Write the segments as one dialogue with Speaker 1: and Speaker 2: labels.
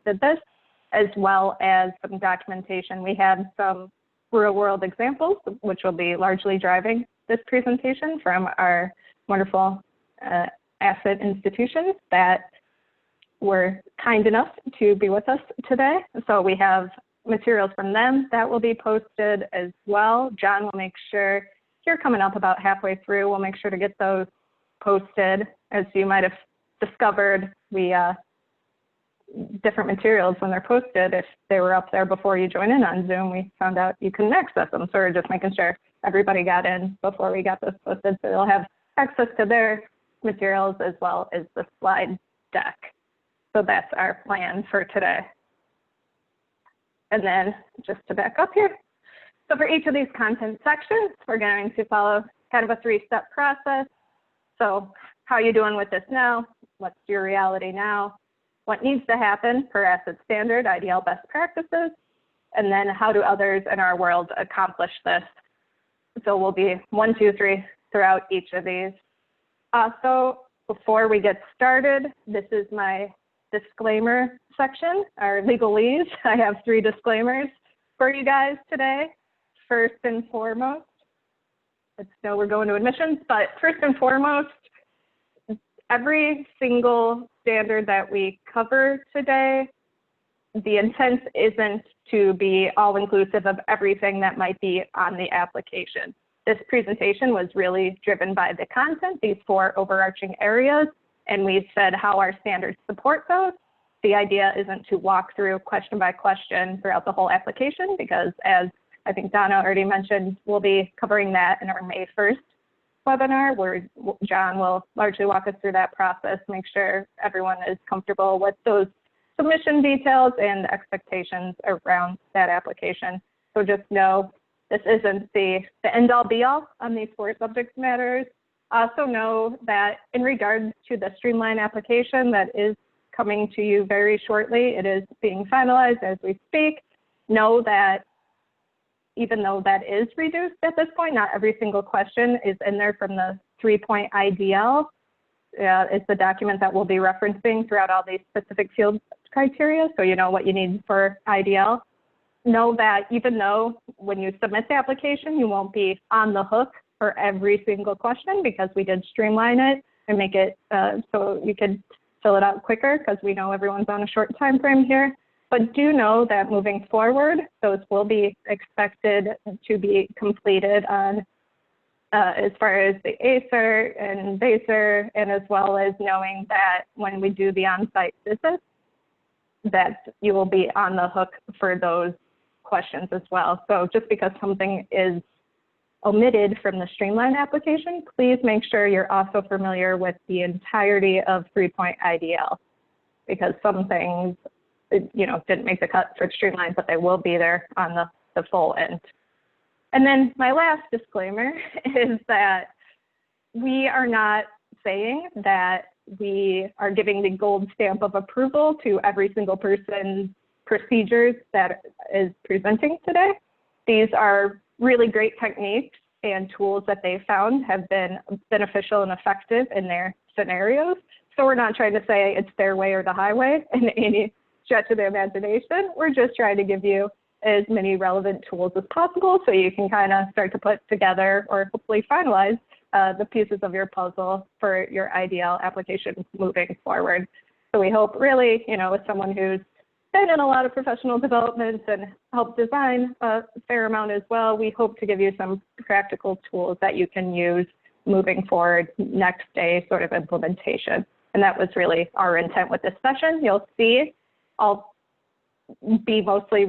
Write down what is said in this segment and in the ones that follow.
Speaker 1: did this, as well as some documentation. We have some real-world examples, which will be largely driving this presentation from our wonderful ACCET institutions that were kind enough to be with us today. So we have materials from them that will be posted as well. John will make sure, here coming up about halfway through, we'll make sure to get those posted. As you might have discovered, we different materials when they're posted, if they were up there before you join in on Zoom, we found out you couldn't access them. So we're just making sure everybody got in before we got this posted. So they'll have access to their materials as well as the slide deck. So that's our plan for today. And then just to back up here. So for each of these content sections, we're going to follow kind of a 3-step process. So how are you doing with this now? What's your reality now? What needs to happen per ACCET standard, IDL best practices, and then how do others in our world accomplish this? So we'll be 1, 2, 3 throughout each of these. So before we get started, this is my disclaimer section, our legalese. I have 3 disclaimers for you guys today. First and foremost, it's no, we're going to admissions, but first and foremost, every single standard that we cover today, the intent isn't to be all-inclusive of everything that might be on the application. This presentation was really driven by the content, these 4 overarching areas, and we've said how our standards support those. The idea isn't to walk through question by question throughout the whole application, because as I think Donna already mentioned, we'll be covering that in our May 1st webinar, where John will largely walk us through that process, make sure everyone is comfortable with those submission details and expectations around that application. So just know this isn't the end-all be-all on these 4 subject matters. Also know that in regards to the streamline application that is coming to you very shortly, it is being finalized as we speak. Know that even though that is reduced at this point, not every single question is in there from the 3-point IDL. It's the document that we'll be referencing throughout all these specific field criteria, so you know what you need for IDL. Know that even though when you submit the application, you won't be on the hook for every single question, because we did streamline it and make it so you can fill it out quicker, because we know everyone's on a short time frame here. But do know that moving forward, those will be expected to be completed on as far as the ACER and BASER, and as well as knowing that when we do the on-site visits, that you will be on the hook for those questions as well. So just because something is omitted from the streamlined application, please make sure you're also familiar with the entirety of 3-point IDL, because some things didn't make the cut for streamline, but they will be there on the full end. And then my last disclaimer is that we are not saying that we are giving the gold stamp of approval to every single person's procedures that is presenting today. These are really great techniques and tools that they found have been beneficial and effective in their scenarios. So we're not trying to say it's their way or the highway in any stretch of the imagination. We're just trying to give you as many relevant tools as possible so you can kind of start to put together or hopefully finalize the pieces of your puzzle for your IDL application moving forward. So we hope really, as someone who's been in a lot of professional development and helped design a fair amount as well, we hope to give you some practical tools that you can use moving forward next day sort of implementation. And that was really our intent with this session. You'll see I'll be mostly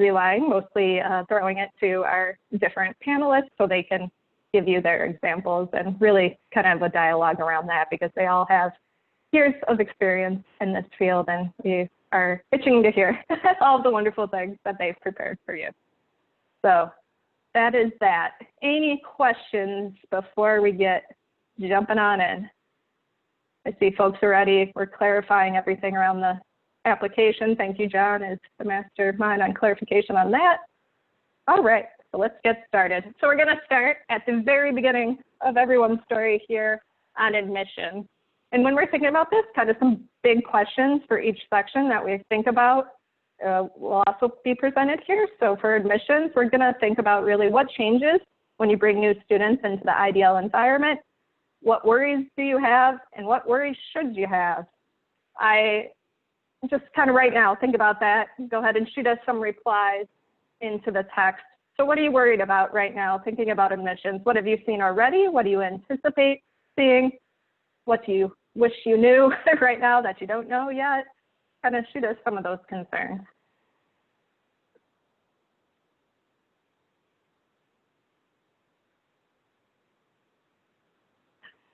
Speaker 1: throwing it to our different panelists so they can give you their examples and really kind of a dialogue around that, because they all have years of experience in this field, and we are itching to hear all the wonderful things that they've prepared for you. So that is that. Any questions before we get jumping on in? I see folks are ready. We're clarifying everything around the application. Thank you, John, as the mastermind on clarification on that. All right, so let's get started. So we're going to start at the very beginning of everyone's story here on admission. And when we're thinking about this, kind of some big questions for each section that we think about. will also be presented here. So for admissions, we're going to think about really what changes when you bring new students into the IDL environment. What worries do you have, and what worries should you have? I just kind of right now, think about that. Go ahead and shoot us some replies into the text. So what are you worried about right now, thinking about admissions? What have you seen already? What do you anticipate seeing? What do you wish you knew right now that you don't know yet? Kind of shoot us some of those concerns.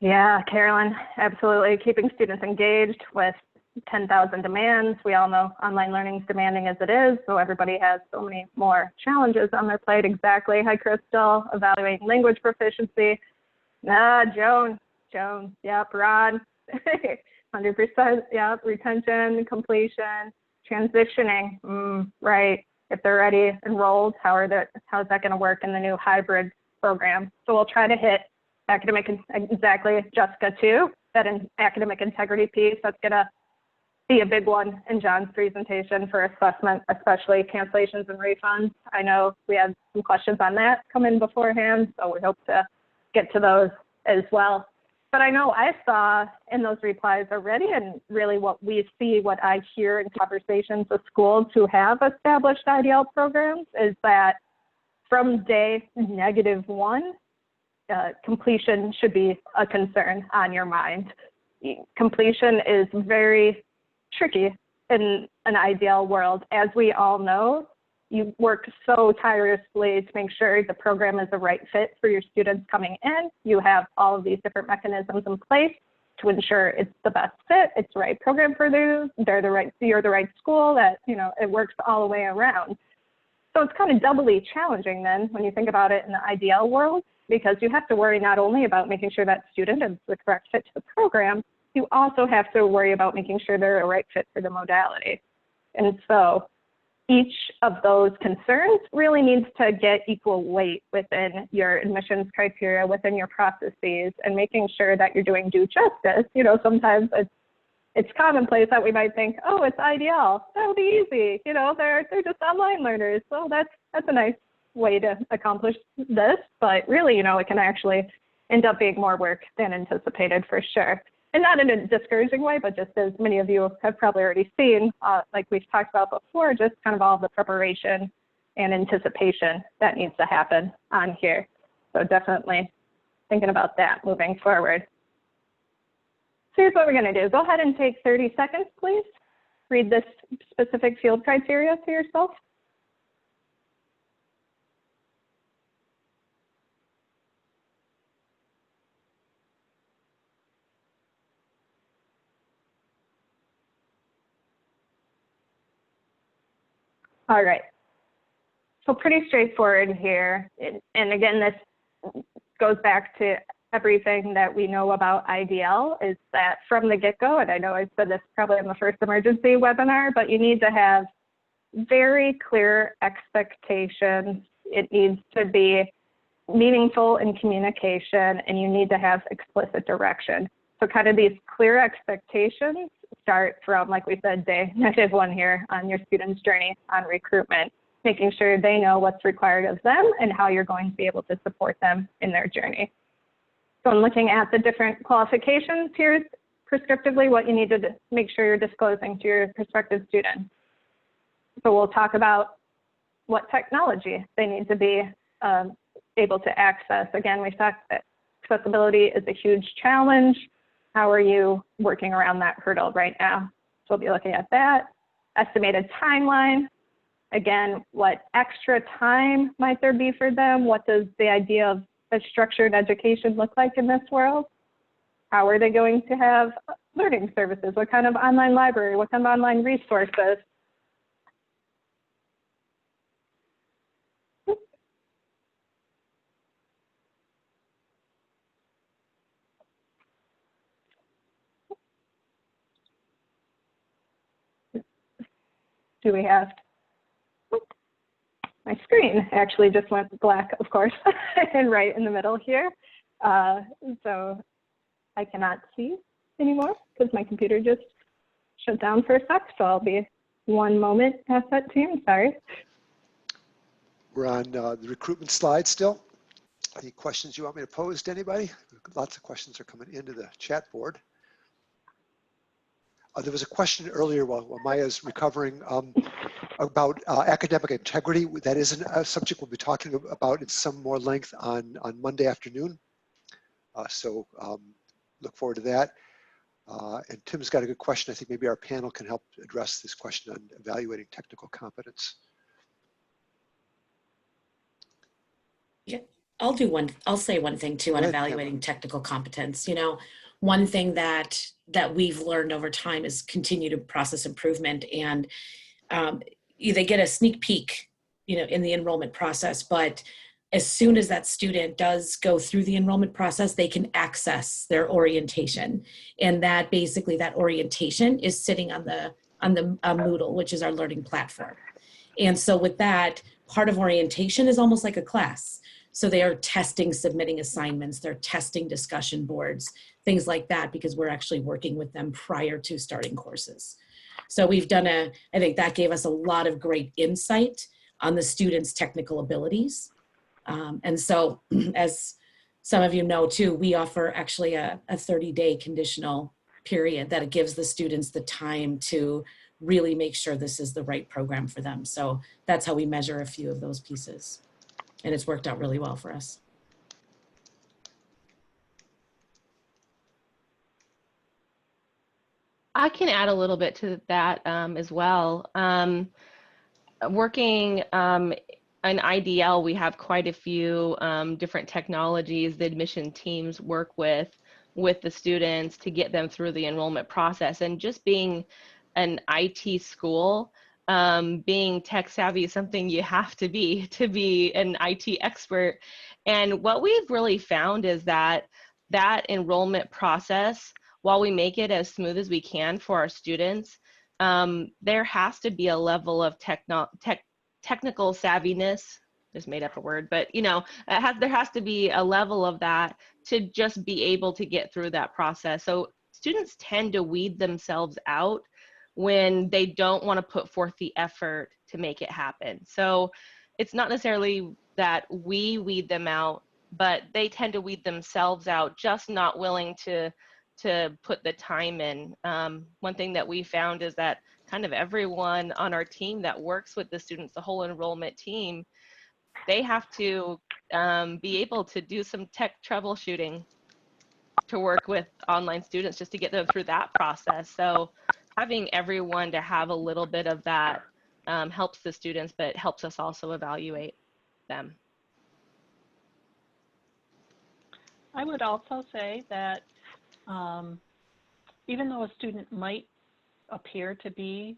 Speaker 1: Yeah, Carolyn, absolutely. Keeping students engaged with 10,000 demands. We all know online learning is demanding as it is, so everybody has so many more challenges on their plate. Exactly. Hi, Crystal. Evaluating language proficiency. Joan, yep, Ron. 100%, yep, retention, completion, transitioning, right. If they're already enrolled, how's that going to work in the new hybrid program? So we'll try to hit academic, exactly, Jessica too, that academic integrity piece. That's going to be a big one in John's presentation for assessment, especially cancellations and refunds. I know we had some questions on that come in beforehand, so we hope to get to those as well. But I know I saw in those replies already, and really what we see, what I hear in conversations with schools who have established IDL programs, is that from day -1, completion should be a concern on your mind. Completion is very tricky in an IDL world. As we all know, you work so tirelessly to make sure the program is the right fit for your students coming in. You have all of these different mechanisms in place to ensure it's the best fit, it's the right program for them, you're the right school, that, you know, it works all the way around. So it's kind of doubly challenging then when you think about it in the IDL world, because you have to worry not only about making sure that student is the correct fit to the program, you also have to worry about making sure they're a right fit for the modality. And so each of those concerns really needs to get equal weight within your admissions criteria, within your processes, and making sure that you're doing due justice. You know, sometimes it's commonplace that we might think, oh, it's IDL, that'll be easy. You know, they're just online learners. So that's a nice way to accomplish this, but really, you know, it can actually end up being more work than anticipated for sure. And not in a discouraging way, but just as many of you have probably already seen, like we've talked about before, just kind of all the preparation and anticipation that needs to happen on here. So definitely thinking about that moving forward. So here's what we're going to do. Go ahead and take 30 seconds, please. Read this specific field criteria to yourself. All right, so pretty straightforward here. And again, this goes back to everything that we know about IDL, is that from the get-go, and I know I said this probably in the first emergency webinar, but you need to have very clear expectations. It needs to be meaningful in communication, and you need to have explicit direction. So kind of these clear expectations start from, like we said, day -1 here on your student's journey on recruitment, making sure they know what's required of them and how you're going to be able to support them in their journey. So I'm looking at the different qualifications here, prescriptively, what you need to make sure you're disclosing to your prospective students. So we'll talk about what technology they need to be able to access. Again, we talked that accessibility is a huge challenge. How are you working around that hurdle right now? So we'll be looking at that. Estimated timeline. Again, what extra time might there be for them? What does the idea of a structured education look like in this world? How are they going to have learning services? What kind of online library? What kind of online resources? Do we have? My screen actually just went black, of course, and right in the middle here. So I cannot see anymore because my computer just shut down for a sec. So I'll be one moment, ACCET team, sorry.
Speaker 2: We're on the recruitment slide still. Any questions you want me to pose to anybody? Lots of questions are coming into the chat board. There was a question earlier while Maya's recovering about academic integrity. That is a subject we'll be talking about in some more length on Monday afternoon. So look forward to that. And Tim's got a good question. I think maybe our panel can help address this question on evaluating technical competence.
Speaker 3: Yeah, I'll say one thing too on evaluating technical competence. You know, one thing that we've learned over time is continued process improvement, and they get a sneak peek, you know, in the enrollment process, but as soon as that student does go through the enrollment process, they can access their orientation. And that basically, that orientation is sitting on the Moodle, which is our learning platform. And so with that, part of orientation is almost like a class. So they are testing, submitting assignments, they're testing discussion boards, things like that, because we're actually working with them prior to starting courses. So we've done I think that gave us a lot of great insight on the students' technical abilities. And so as some of you know too, we offer actually a 30-day conditional period that gives the students the time to really make sure this is the right program for them. So that's how we measure a few of those pieces. And it's worked out really well for us.
Speaker 4: I can add a little bit to that as well. Working in IDL, we have quite a few different technologies the admission teams work with the students to get them through the enrollment process. And just being an IT school, being tech savvy is something you have to be an IT expert. And what we've really found is that enrollment process, while we make it as smooth as we can for our students, there has to be a level of technical savviness, just made up a word, but you know, there has to be a level of that to just be able to get through that process. So students tend to weed themselves out when they don't want to put forth the effort to make it happen. So it's not necessarily that we weed them out, but they tend to weed themselves out, just not willing to put the time in. One thing that we found is that kind of everyone on our team that works with the students, the whole enrollment team, they have to be able to do some tech troubleshooting to work with online students just to get them through that process. So having everyone to have a little bit of that helps the students, but helps us also evaluate them.
Speaker 5: I would also say that even though a student might appear to be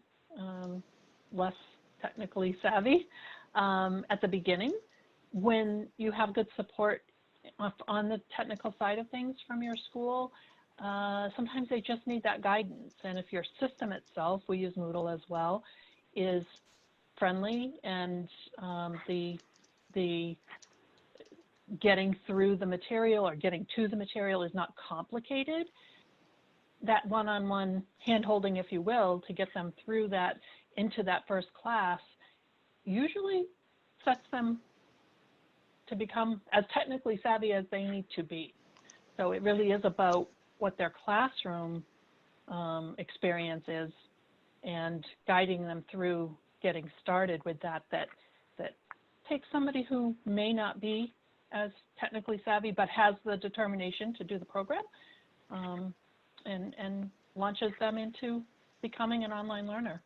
Speaker 5: less technically savvy at the beginning, when you have good support on the technical side of things from your school, sometimes they just need that guidance. And if your system itself, we use Moodle as well, is friendly and the getting through the material or getting to the material is not complicated, that one-on-one hand-holding, if you will, to get them through that into that first class usually sets them to become as technically savvy as they need to be. So it really is about what their classroom experience is and guiding them through getting started with that takes somebody who may not be as technically savvy but has the determination to do the program and launches them into becoming an online learner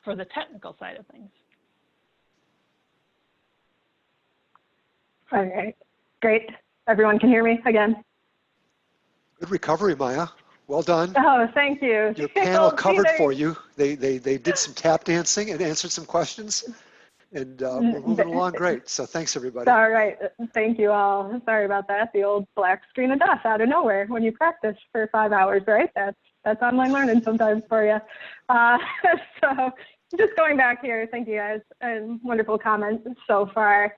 Speaker 5: for the technical side of things.
Speaker 1: All right, great. Everyone can hear me again?
Speaker 2: Good recovery, Maya. Well done.
Speaker 1: Oh, thank you.
Speaker 2: Your panel covered for you. They did some tap dancing and answered some questions, and we're moving along great. So thanks, everybody.
Speaker 1: All right, thank you all. Sorry about that. The old black screen of death out of nowhere when you practice for 5 hours, right? That's online learning sometimes for you. So just going back here, thank you guys, and wonderful comments so far.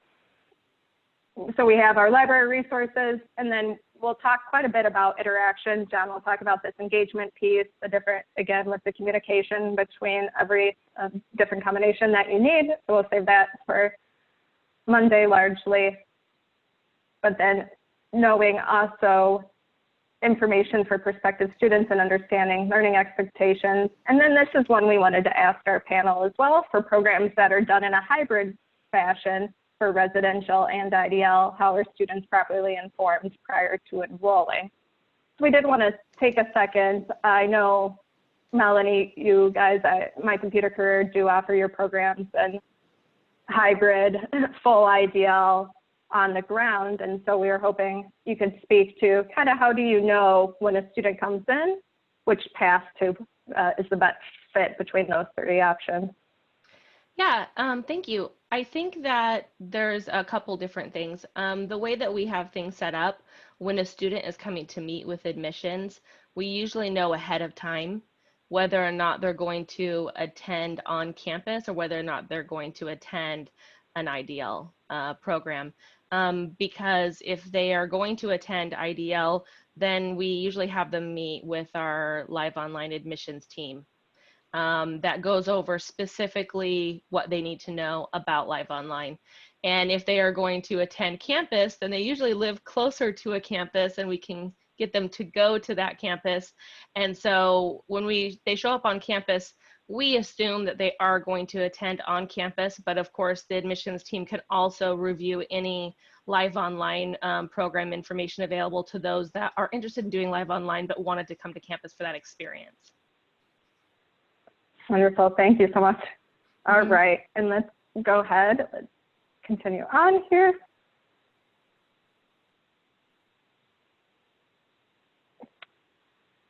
Speaker 1: So we have our library resources, and then we'll talk quite a bit about interaction. John will talk about this engagement piece, the different, again, with the communication between every different combination that you need. So we'll save that for Monday largely. But then knowing also information for prospective students and understanding learning expectations. And then this is one we wanted to ask our panel as well for programs that are done in a hybrid fashion for residential and IDL, how are students properly informed prior to enrolling? So we did want to take a second. I know, Melanie, you guys at My Computer Career do offer your programs and hybrid, full IDL on the ground. And so we were hoping you could speak to kind of how do you know when a student comes in, which path to is the best fit between those 3 options.
Speaker 4: Yeah, thank you. I think that there's a couple different things. The way that we have things set up, when a student is coming to meet with admissions, we usually know ahead of time whether or not they're going to attend on campus or whether or not they're going to attend an IDL program. Because if they are going to attend IDL, then we usually have them meet with our live online admissions team. That goes over specifically what they need to know about live online. And if they are going to attend campus, then they usually live closer to a campus and we can get them to go to that campus. And so when they show up on campus, we assume that they are going to attend on campus, but of course the admissions team can also review any live online program information available to those that are interested in doing live online but wanted to come to campus for that experience.
Speaker 1: Wonderful, thank you so much. All right, and let's go ahead, let's continue on here.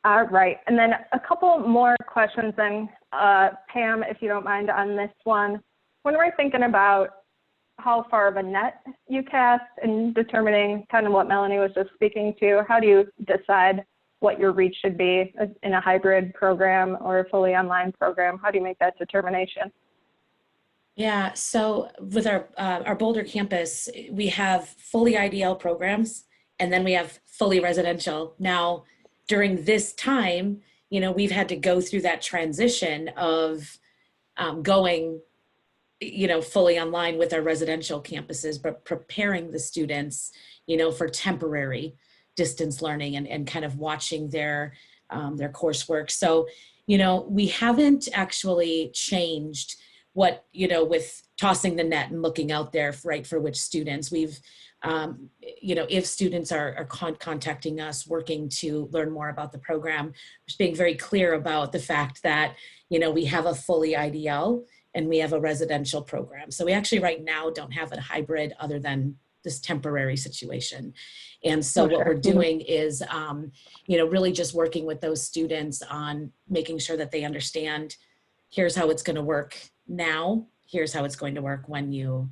Speaker 1: All right, and then a couple more questions then, Pam, if you don't mind on this one. When we're thinking about how far of a net you cast and determining kind of what Melanie was just speaking to, how do you decide what your reach should be in a hybrid program or a fully online program? How do you make that determination?
Speaker 3: Yeah, so with our Boulder campus, we have fully IDL programs, and then we have fully residential. Now, during this time, you know, we've had to go through that transition of going, you know, fully online with our residential campuses, but preparing the students, you know, for temporary distance learning and kind of watching their coursework. So, you know, we haven't actually changed what, you know, with tossing the net and looking out there, right, for which students. We've, you know, if students are contacting us, working to learn more about the program, just being very clear about the fact that, you know, we have a fully IDL and we have a residential program. So we actually right now don't have a hybrid other than this temporary situation. And so what we're doing is, you know, really just working with those students on making sure that they understand, here's how it's going to work now, here's how it's going to work when you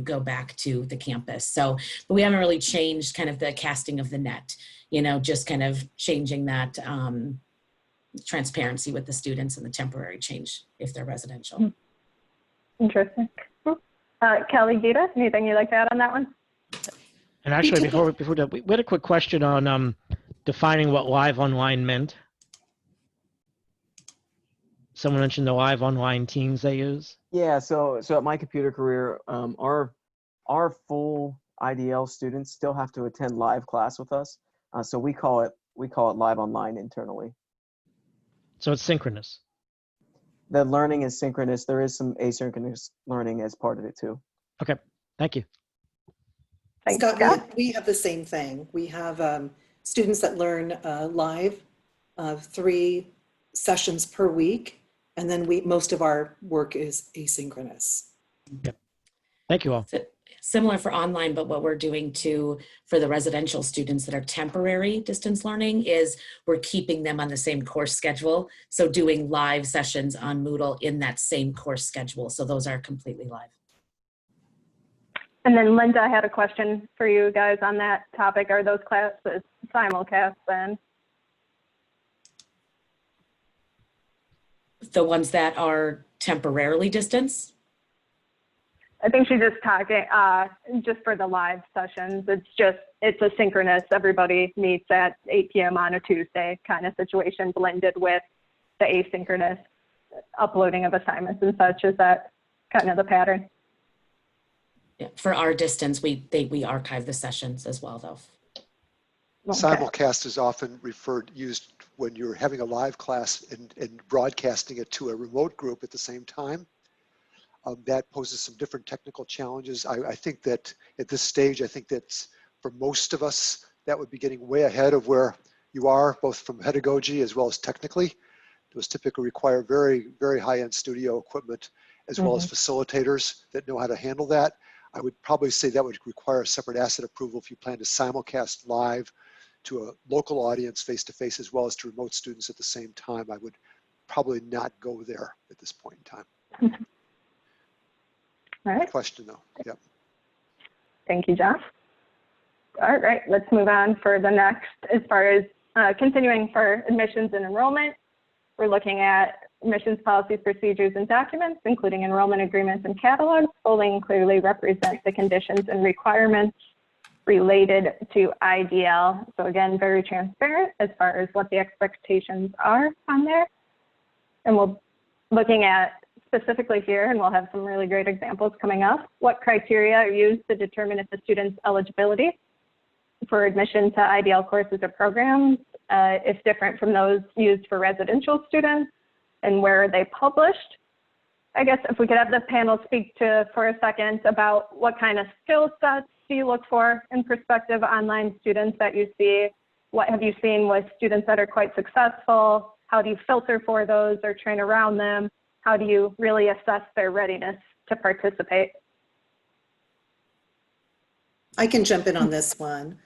Speaker 3: go back to the campus. So, but we haven't really changed kind of the casting of the net, you know, just kind of changing that transparency with the students and the temporary change if they're residential.
Speaker 1: Interesting. Kelly, Gita, anything you'd like to add on that one?
Speaker 6: And actually, before that, we had a quick question on defining what live online meant. Someone mentioned the live online teams they use.
Speaker 7: Yeah, so at My Computer Career, our full IDL students still have to attend live class with us. So we call it live online internally.
Speaker 6: So it's synchronous.
Speaker 7: The learning is synchronous. There is some asynchronous learning as part of it too.
Speaker 6: Okay, thank you.
Speaker 1: Thanks,
Speaker 8: Scott, we have the same thing. We have students that learn live 3 sessions per week, and then most of our work is asynchronous.
Speaker 6: Yep. Thank you all.
Speaker 3: Similar for online, but what we're doing for the residential students that are temporary distance learning is we're keeping them on the same course schedule. So doing live sessions on Moodle in that same course schedule. So those are completely live.
Speaker 1: And then Linda, I had a question for you guys on that topic. Are those classes simulcast then?
Speaker 3: The ones that are temporarily distance?
Speaker 1: I think she's just talking, just for the live sessions. It's asynchronous. Everybody meets at 8 p.m. on a Tuesday kind of situation, blended with the asynchronous uploading of assignments and such. Is that kind of the pattern?
Speaker 3: Yeah, for our distance, we archive the sessions as well, though.
Speaker 1: Okay.
Speaker 2: Simulcast is often used when you're having a live class and broadcasting it to a remote group at the same time. That poses some different technical challenges. I think that at this stage, I think that for most of us, that would be getting way ahead of where you are, both from pedagogy as well as technically. Those typically require very, very high-end studio equipment, as well as facilitators that know how to handle that. I would probably say that would require a separate ACCET approval if you plan to simulcast live to a local audience face-to-face, as well as to remote students at the same time. I would probably not go there at this point in time.
Speaker 1: All right.
Speaker 2: Good question though. Yep.
Speaker 1: Thank you, Jeff. All right, let's move on for the next. As far as continuing for admissions and enrollment, we're looking at admissions policies, procedures, and documents, including enrollment agreements and catalogs, fully and clearly represent the conditions and requirements related to IDL. So again, very transparent as far as what the expectations are on there. And we're looking at specifically here, and we'll have some really great examples coming up, what criteria are used to determine if the student's eligibility for admission to IDL courses or programs is different from those used for residential students, and where are they published. I guess if we could have the panel speak for a second about what kind of skill sets do you look for in prospective online students that you see? What have you seen with students that are quite successful? How do you filter for those or train around them? How do you really assess their readiness to participate?
Speaker 8: I can jump in on this one.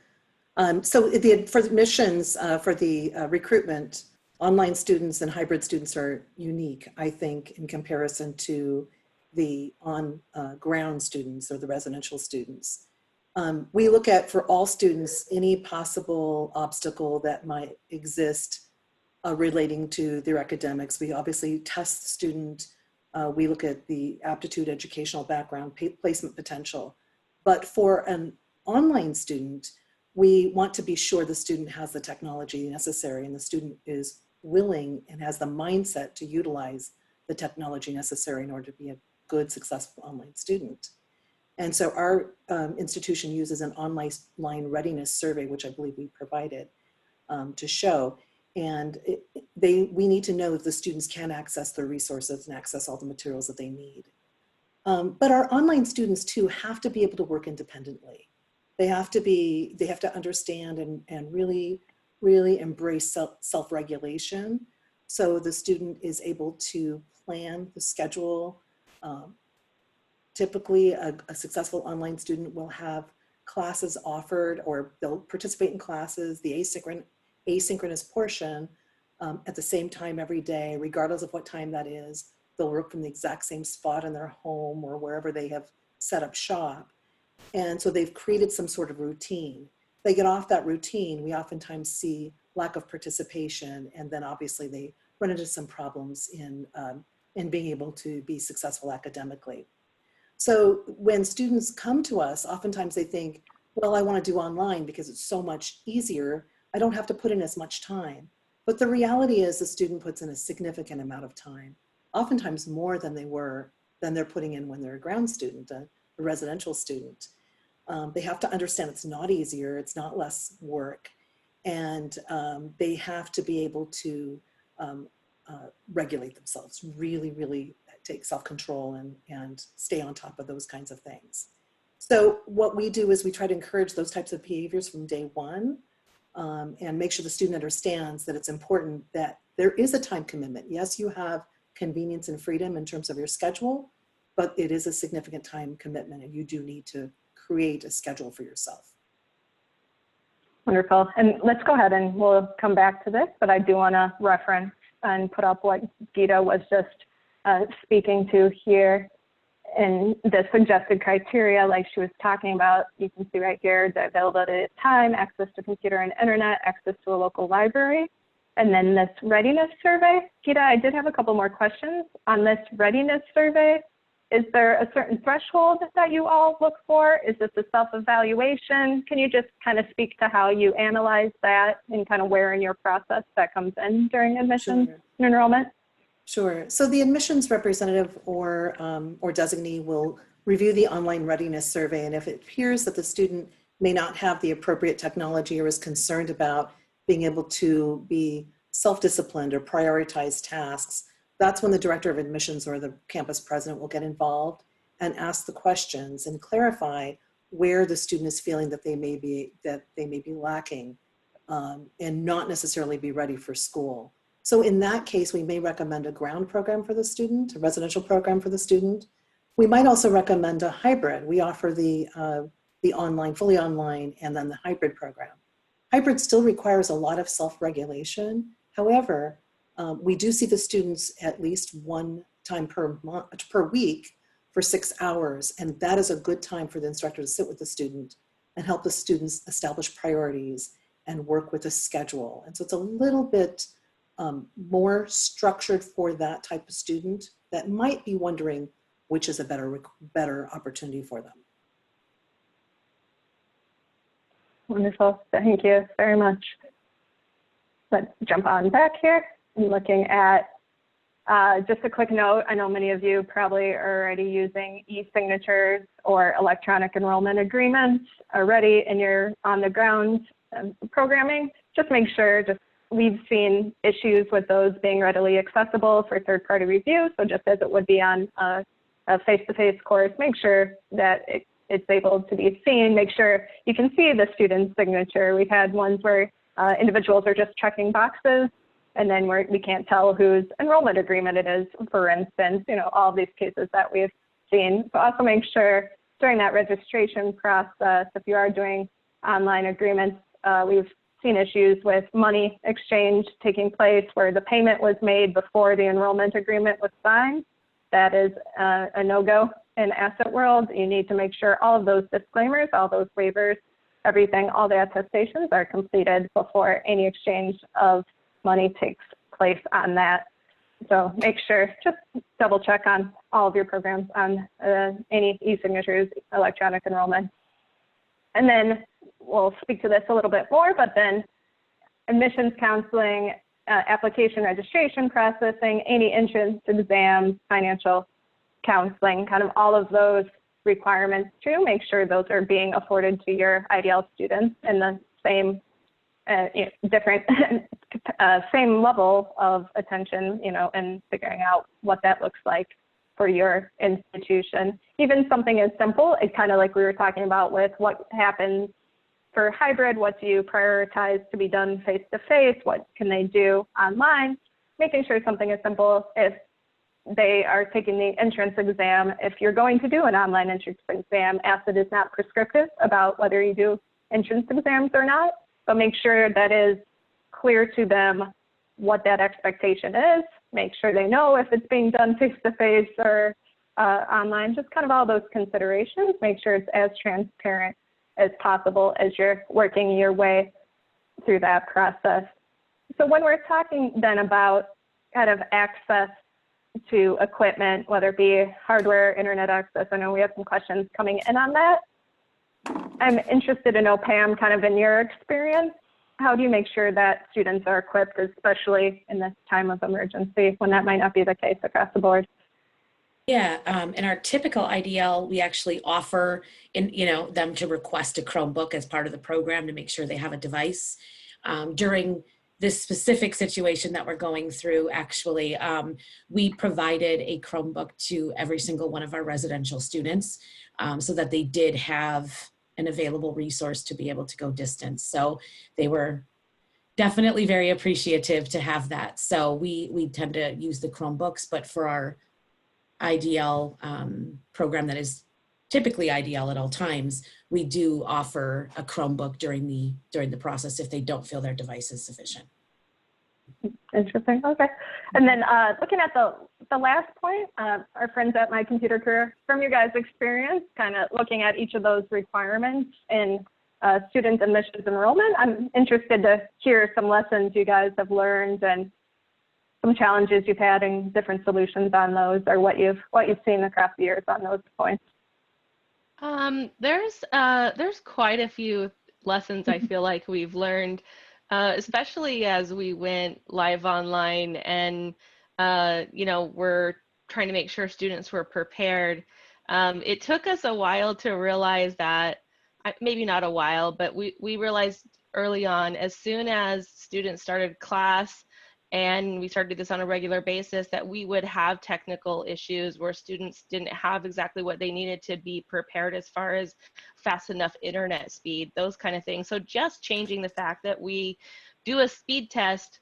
Speaker 8: So for admissions, for the recruitment, online students and hybrid students are unique, I think, in comparison to the on-ground students or the residential students. We look at, for all students, any possible obstacle that might exist relating to their academics. We obviously test the student. We look at the aptitude, educational background, placement potential. But for an online student, we want to be sure the student has the technology necessary and the student is willing and has the mindset to utilize the technology necessary in order to be a good, successful online student. And so our institution uses an online readiness survey, which I believe we provided to show. And we need to know if the students can access their resources and access all the materials that they need. But our online students too have to be able to work independently. They have to understand and really embrace self-regulation. So the student is able to plan the schedule. Typically a successful online student will have classes offered, or they'll participate in classes, the asynchronous portion at the same time every day, regardless of what time that is. They'll work from the exact same spot in their home or wherever they have set up shop. And so they've created some sort of routine. They get off that routine, we oftentimes see lack of participation, and then obviously they run into some problems in being able to be successful academically. So when students come to us, oftentimes they think, well, I want to do online because it's so much easier. I don't have to put in as much time. But the reality is the student puts in a significant amount of time, oftentimes more than they're putting in when they're a ground student, a residential student. They have to understand it's not easier, it's not less work, and they have to be able to regulate themselves, really take self-control and stay on top of those kinds of things. So what we do is we try to encourage those types of behaviors from day one, and make sure the student understands that it's important that there is a time commitment. Yes, you have convenience and freedom in terms of your schedule, but it is a significant time commitment, and you do need to create a schedule for yourself.
Speaker 1: Wonderful. And let's go ahead and we'll come back to this, but I do want to reference and put up what Gita was just speaking to here in the suggested criteria, like she was talking about. You can see right here the availability of time, access to computer and internet, access to a local library, and then this readiness survey. Gita, I did have a couple more questions on this readiness survey. Is there a certain threshold that you all look for? Is this a self-evaluation? Can you just kind of speak to how you analyze that and kind of where in your process that comes in during admissions and enrollment?
Speaker 8: Sure. So the admissions representative or designee will review the online readiness survey, and if it appears that the student may not have the appropriate technology or is concerned about being able to be self-disciplined or prioritize tasks, that's when the director of admissions or the campus president will get involved and ask the questions and clarify where the student is feeling that they may be lacking and not necessarily be ready for school. So in that case, we may recommend a ground program for the student, a residential program for the student. We might also recommend a hybrid. We offer the online, fully online, and then the hybrid program. Hybrid still requires a lot of self-regulation. However, we do see the students at least one time per week for 6 hours, and that is a good time for the instructor to sit with the student and help the students establish priorities and work with a schedule. And so it's a little bit more structured for that type of student that might be wondering which is a better opportunity for them.
Speaker 1: Wonderful. Thank you very much. Let's jump on back here and looking at just a quick note. I know many of you probably are already using e-signatures or electronic enrollment agreements already in your on-the-ground programming. Just make sure, we've seen issues with those being readily accessible for third-party review. So just as it would be on a face-to-face course, make sure that it's able to be seen. Make sure you can see the student's signature. We've had ones where individuals are just checking boxes, and then we can't tell whose enrollment agreement it is, for instance, all of these cases that we've seen. So also make sure during that registration process, if you are doing online agreements, we've seen issues with money exchange taking place where the payment was made before the enrollment agreement was signed. That is a no-go in ACCET world. You need to make sure all of those disclaimers, all those waivers, everything, all the attestations are completed before any exchange of money takes place on that. So make sure, just double check on all of your programs on any e-signatures, electronic enrollment. And then we'll speak to this a little bit more, but then admissions counseling, application registration processing, any entrance exams, financial counseling, kind of all of those requirements too. Make sure those are being afforded to your IDL students in the same same level of attention, and figuring out what that looks like for your institution. Even something as simple, it's kind of like we were talking about with what happens for hybrid, what do you prioritize to be done face-to-face, what can they do online, making sure something as simple if they are taking the entrance exam. If you're going to do an online entrance exam, ACCET is not prescriptive about whether you do entrance exams or not, but make sure that is clear to them what that expectation is. Make sure they know if it's being done face-to-face or online, just kind of all those considerations. Make sure it's as transparent as possible as you're working your way through that process. So when we're talking then about kind of access to equipment, whether it be hardware, internet access, I know we have some questions coming in on that. I'm interested to know, Pam, kind of in your experience, how do you make sure that students are equipped, especially in this time of emergency when that might not be the case across the board?
Speaker 3: Yeah, in our typical IDL, we actually offer them to request a Chromebook as part of the program to make sure they have a device. During this specific situation that we're going through, actually, we provided a Chromebook to every single one of our residential students so that they did have an available resource to be able to go distance. So they were definitely very appreciative to have that. So we tend to use the Chromebooks, but for our IDL program that is typically IDL at all times, we do offer a Chromebook during the process if they don't feel their device is sufficient.
Speaker 1: Interesting. Okay. And then looking at the last point, our friends at My Computer Career, from your guys' experience, kind of looking at each of those requirements in student admissions enrollment, I'm interested to hear some lessons you guys have learned and some challenges you've had and different solutions on those, or what you've seen across the years on those points.
Speaker 4: There's quite a few lessons I feel like we've learned, especially as we went live online, and we're trying to make sure students were prepared. It took us a while to realize that, maybe not a while, but we realized early on, as soon as students started class and we started this on a regular basis, that we would have technical issues where students didn't have exactly what they needed to be prepared as far as fast enough internet speed, those kind of things. So just changing the fact that we do a speed test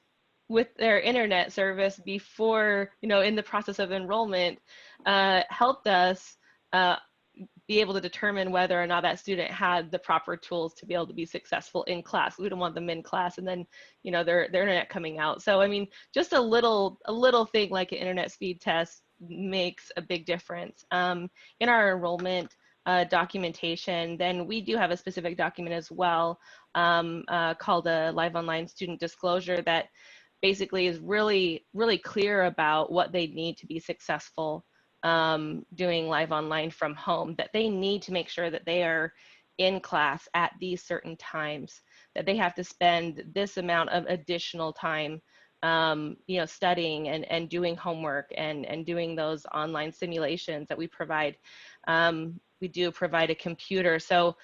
Speaker 4: with their internet service before, in the process of enrollment, helped us be able to determine whether or not that student had the proper tools to be able to be successful in class. We don't want them in class and then, their internet coming out. So, I mean, just a little thing like an internet speed test makes a big difference. In our enrollment documentation, then we do have a specific document as well called a Live Online Student Disclosure that basically is really, really clear about what they need to be successful doing live online from home, that they need to make sure that they are in class at these certain times, that they have to spend this amount of additional time studying and doing homework and doing those online simulations that we provide. We do provide a computer. So,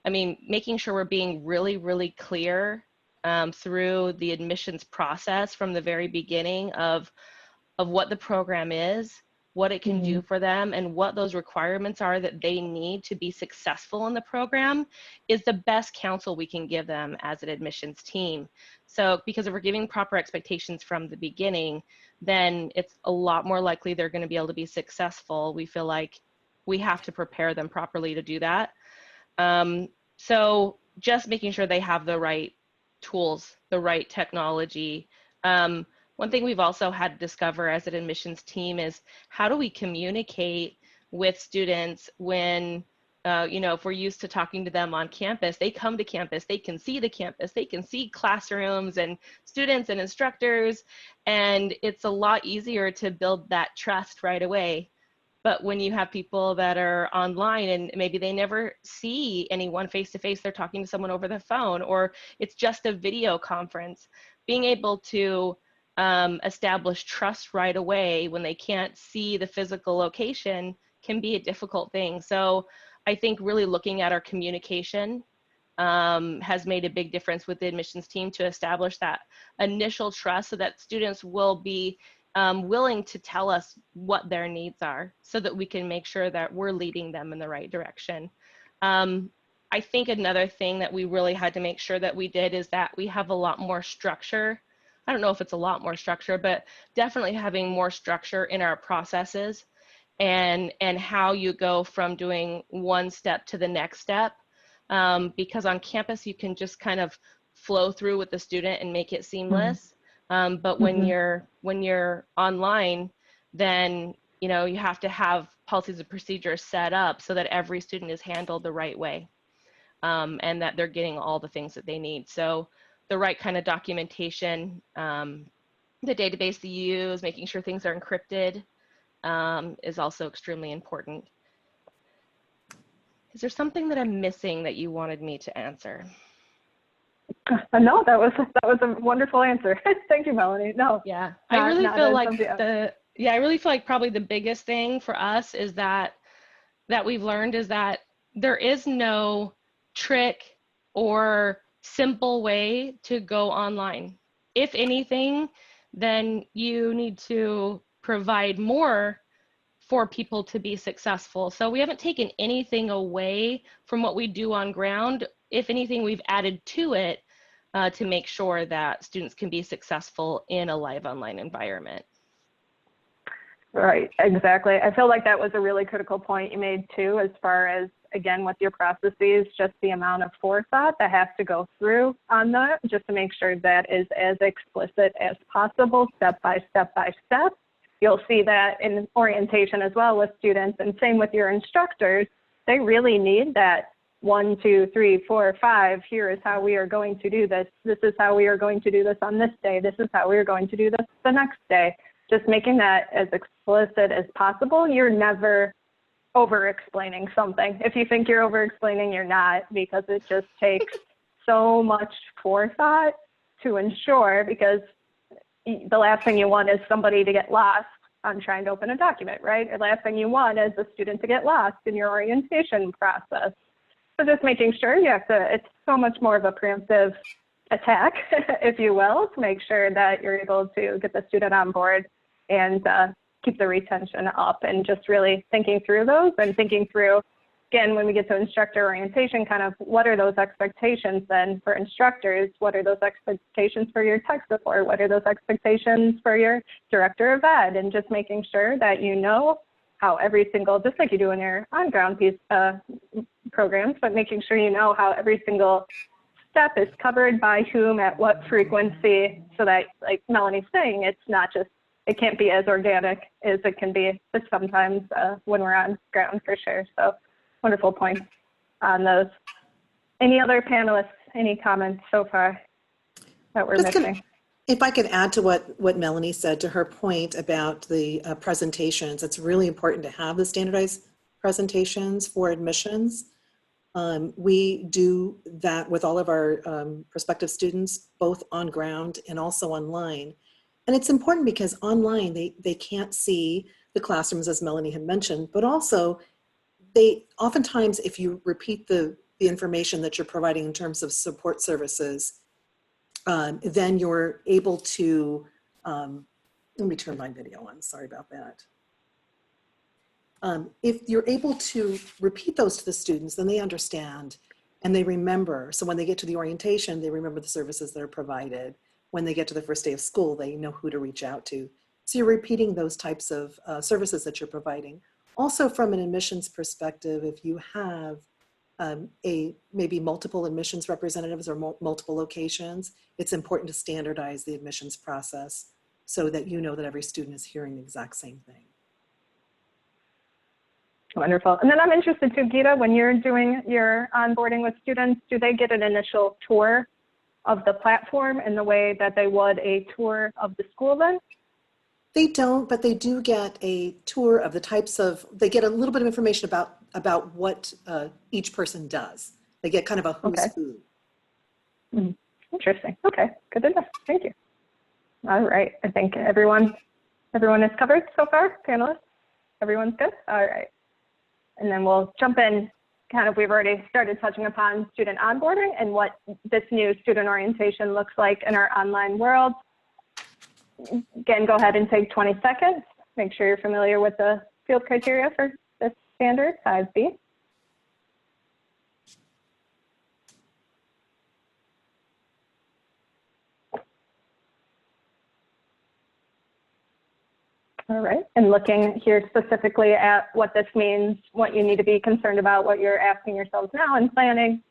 Speaker 4: I mean, making sure we're being really, really clear through the admissions process from the very beginning of what the program is, what it can do for them, and what those requirements are that they need to be successful in the program is the best counsel we can give them as an admissions team. So, because if we're giving proper expectations from the beginning, then it's a lot more likely they're going to be able to be successful. We feel like we have to prepare them properly to do that. So just making sure they have the right tools, the right technology. One thing we've also had to discover as an admissions team is how do we communicate with students when, if we're used to talking to them on campus, they come to campus, they can see the campus, they can see classrooms and students and instructors, and it's a lot easier to build that trust right away. But when you have people that are online and maybe they never see anyone face-to-face, they're talking to someone over the phone, or it's just a video conference, being able to establish trust right away when they can't see the physical location can be a difficult thing. So I think really looking at our communication has made a big difference with the admissions team to establish that initial trust so that students will be willing to tell us what their needs are so that we can make sure that we're leading them in the right direction. I think another thing that we really had to make sure that we did is that we have a lot more structure. I don't know if it's a lot more structure, but definitely having more structure in our processes and how you go from doing one step to the next step. Because on campus, you can just kind of flow through with the student and make it seamless. But when you're online, then you have to have policies and procedures set up so that every student is handled the right way, and that they're getting all the things that they need. So the right kind of documentation, the database to use, making sure things are encrypted is also extremely important. Is there something that I'm missing that you wanted me to answer?
Speaker 1: No, that was a wonderful answer. Thank you, Melanie. No.
Speaker 4: Yeah, I really feel like probably the biggest thing for us is that we've learned is that there is no trick or simple way to go online. If anything, then you need to provide more for people to be successful. So we haven't taken anything away from what we do on ground. If anything, we've added to it to make sure that students can be successful in a live online environment.
Speaker 1: Right, exactly. I feel like that was a really critical point you made too, as far as, again, with your processes, just the amount of forethought that has to go through on that, just to make sure that is as explicit as possible, step by step by step. You'll see that in orientation as well with students, and same with your instructors. They really need that 1, 2, 3, 4, 5, here is how we are going to do this. This is how we are going to do this on this day. This is how we are going to do this the next day. Just making that as explicit as possible. You're never over-explaining something. If you think you're over-explaining, you're not, because it just takes so much forethought to ensure, because the last thing you want is somebody to get lost on trying to open a document, right? The last thing you want is a student to get lost in your orientation process. So just making sure you have to, it's so much more of a preemptive attack, if you will, to make sure that you're able to get the student on board and keep the retention up, and just really thinking through those and thinking through, again, when we get to instructor orientation, kind of what are those expectations then for instructors? What are those expectations for your tech support? What are those expectations for your director of ed? And just making sure that you know how every single, just like you do in your on-ground piece programs, but making sure you know how every single step is covered by whom at what frequency, so that, like Melanie's saying, it's not just, it can't be as organic as it can be sometimes when we're on ground, for sure. So wonderful points on those. Any other panelists, any comments so far that we're missing?
Speaker 8: If I could add to what Melanie said, to her point about the presentations, it's really important to have the standardized presentations for admissions. We do that with all of our prospective students, both on ground and also online. And it's important because online, they can't see the classrooms, as Melanie had mentioned, but also they oftentimes, if you repeat the information that you're providing in terms of support services, then you're able to, let me turn my video on, sorry about that. If you're able to repeat those to the students, then they understand and they remember. So when they get to the orientation, they remember the services that are provided. When they get to the first day of school, they know who to reach out to. So you're repeating those types of services that you're providing. Also, from an admissions perspective, if you have maybe multiple admissions representatives or multiple locations, it's important to standardize the admissions process so that you know that every student is hearing the exact same thing.
Speaker 1: Wonderful. And then I'm interested too, Gita, when you're doing your onboarding with students, do they get an initial tour of the platform in the way that they would a tour of the school then?
Speaker 8: They don't, but they do get a tour of the types of, they get a little bit of information about what each person does. They get kind of a who's who.
Speaker 1: Interesting. Okay, good enough. Thank you. All right, I think everyone is covered so far, panelists? Everyone's good? All right. And then we'll jump in, kind of, we've already started touching upon student onboarding and what this new student orientation looks like in our online world. Again, go ahead and take 20 seconds. Make sure you're familiar with the field criteria for this standard, 5B. All right, and looking here specifically at what this means, what you need to be concerned about, what you're asking yourselves now in planning,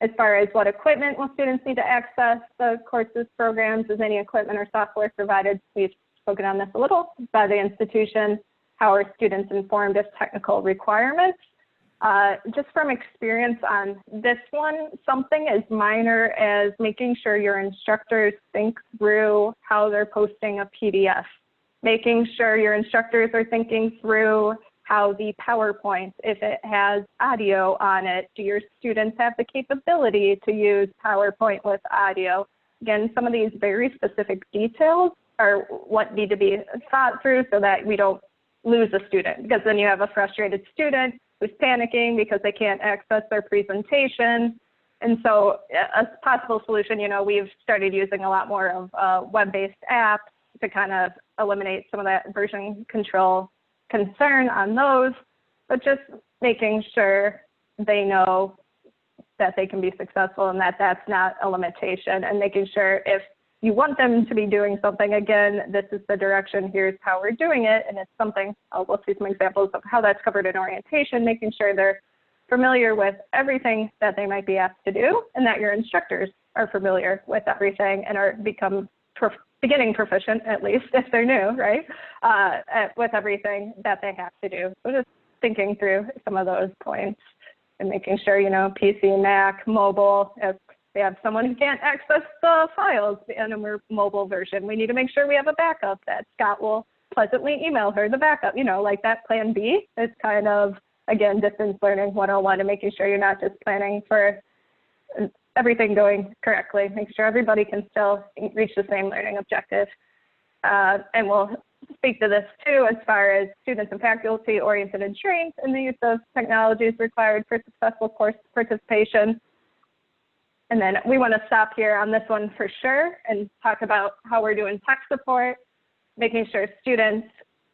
Speaker 1: as far as what equipment will students need to access the courses, programs, is any equipment or software provided, we've spoken on this a little, by the institution, how are students informed of technical requirements. Just from experience on this one, something as minor as making sure your instructors think through how they're posting a PDF. Making sure your instructors are thinking through how the PowerPoint, if it has audio on it, do your students have the capability to use PowerPoint with audio? Again, some of these very specific details are what need to be thought through so that we don't lose a student, because then you have a frustrated student who's panicking because they can't access their presentation. And so a possible solution, you know, we've started using a lot more of web-based apps to kind of eliminate some of that version control concern on those, but just making sure they know that they can be successful and that that's not a limitation, and making sure if you want them to be doing something, again, this is the direction, here's how we're doing it, and it's something, we'll see some examples of how that's covered in orientation, making sure they're familiar with everything that they might be asked to do, and that your instructors are familiar with everything and are beginning proficient, at least if they're new, right, with everything that they have to do. So just thinking through some of those points. and making sure, you know, PC, Mac, mobile, if we have someone who can't access the files in a mobile version, we need to make sure we have a backup that Scott will pleasantly email her the backup, you know, like that plan B is kind of, again, distance learning 101 and making sure you're not just planning for everything going correctly, make sure everybody can still reach the same learning objective. And we'll speak to this too as far as students and faculty oriented and trained in the use of technologies required for successful course participation. And then we want to stop here on this one for sure and talk about how we're doing tech support, making sure students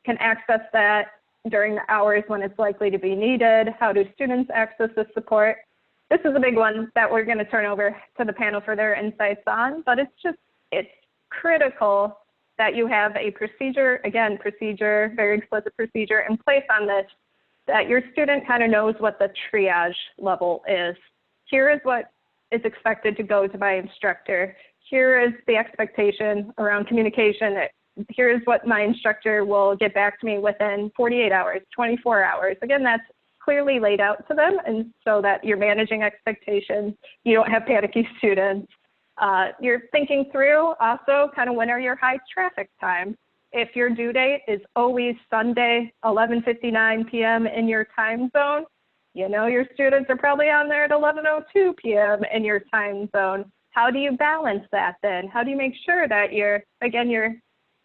Speaker 1: can access that during the hours when it's likely to be needed. How do students access this support? This is a big one that we're going to turn over to the panel for their insights on, but it's critical that you have a procedure, again, very explicit procedure in place on this, that your student kind of knows what the triage level is. Here is what is expected to go to my instructor. Here is the expectation around communication. Here is what my instructor will get back to me within 48 hours, 24 hours. Again, that's clearly laid out to them, and so that you're managing expectations. You don't have panicky students. You're thinking through also kind of when are your high traffic times. If your due date is always Sunday, 11:59 p.m. in your time zone, you know your students are probably on there at 11:02 p.m. in your time zone. How do you balance that then? How do you make sure that you're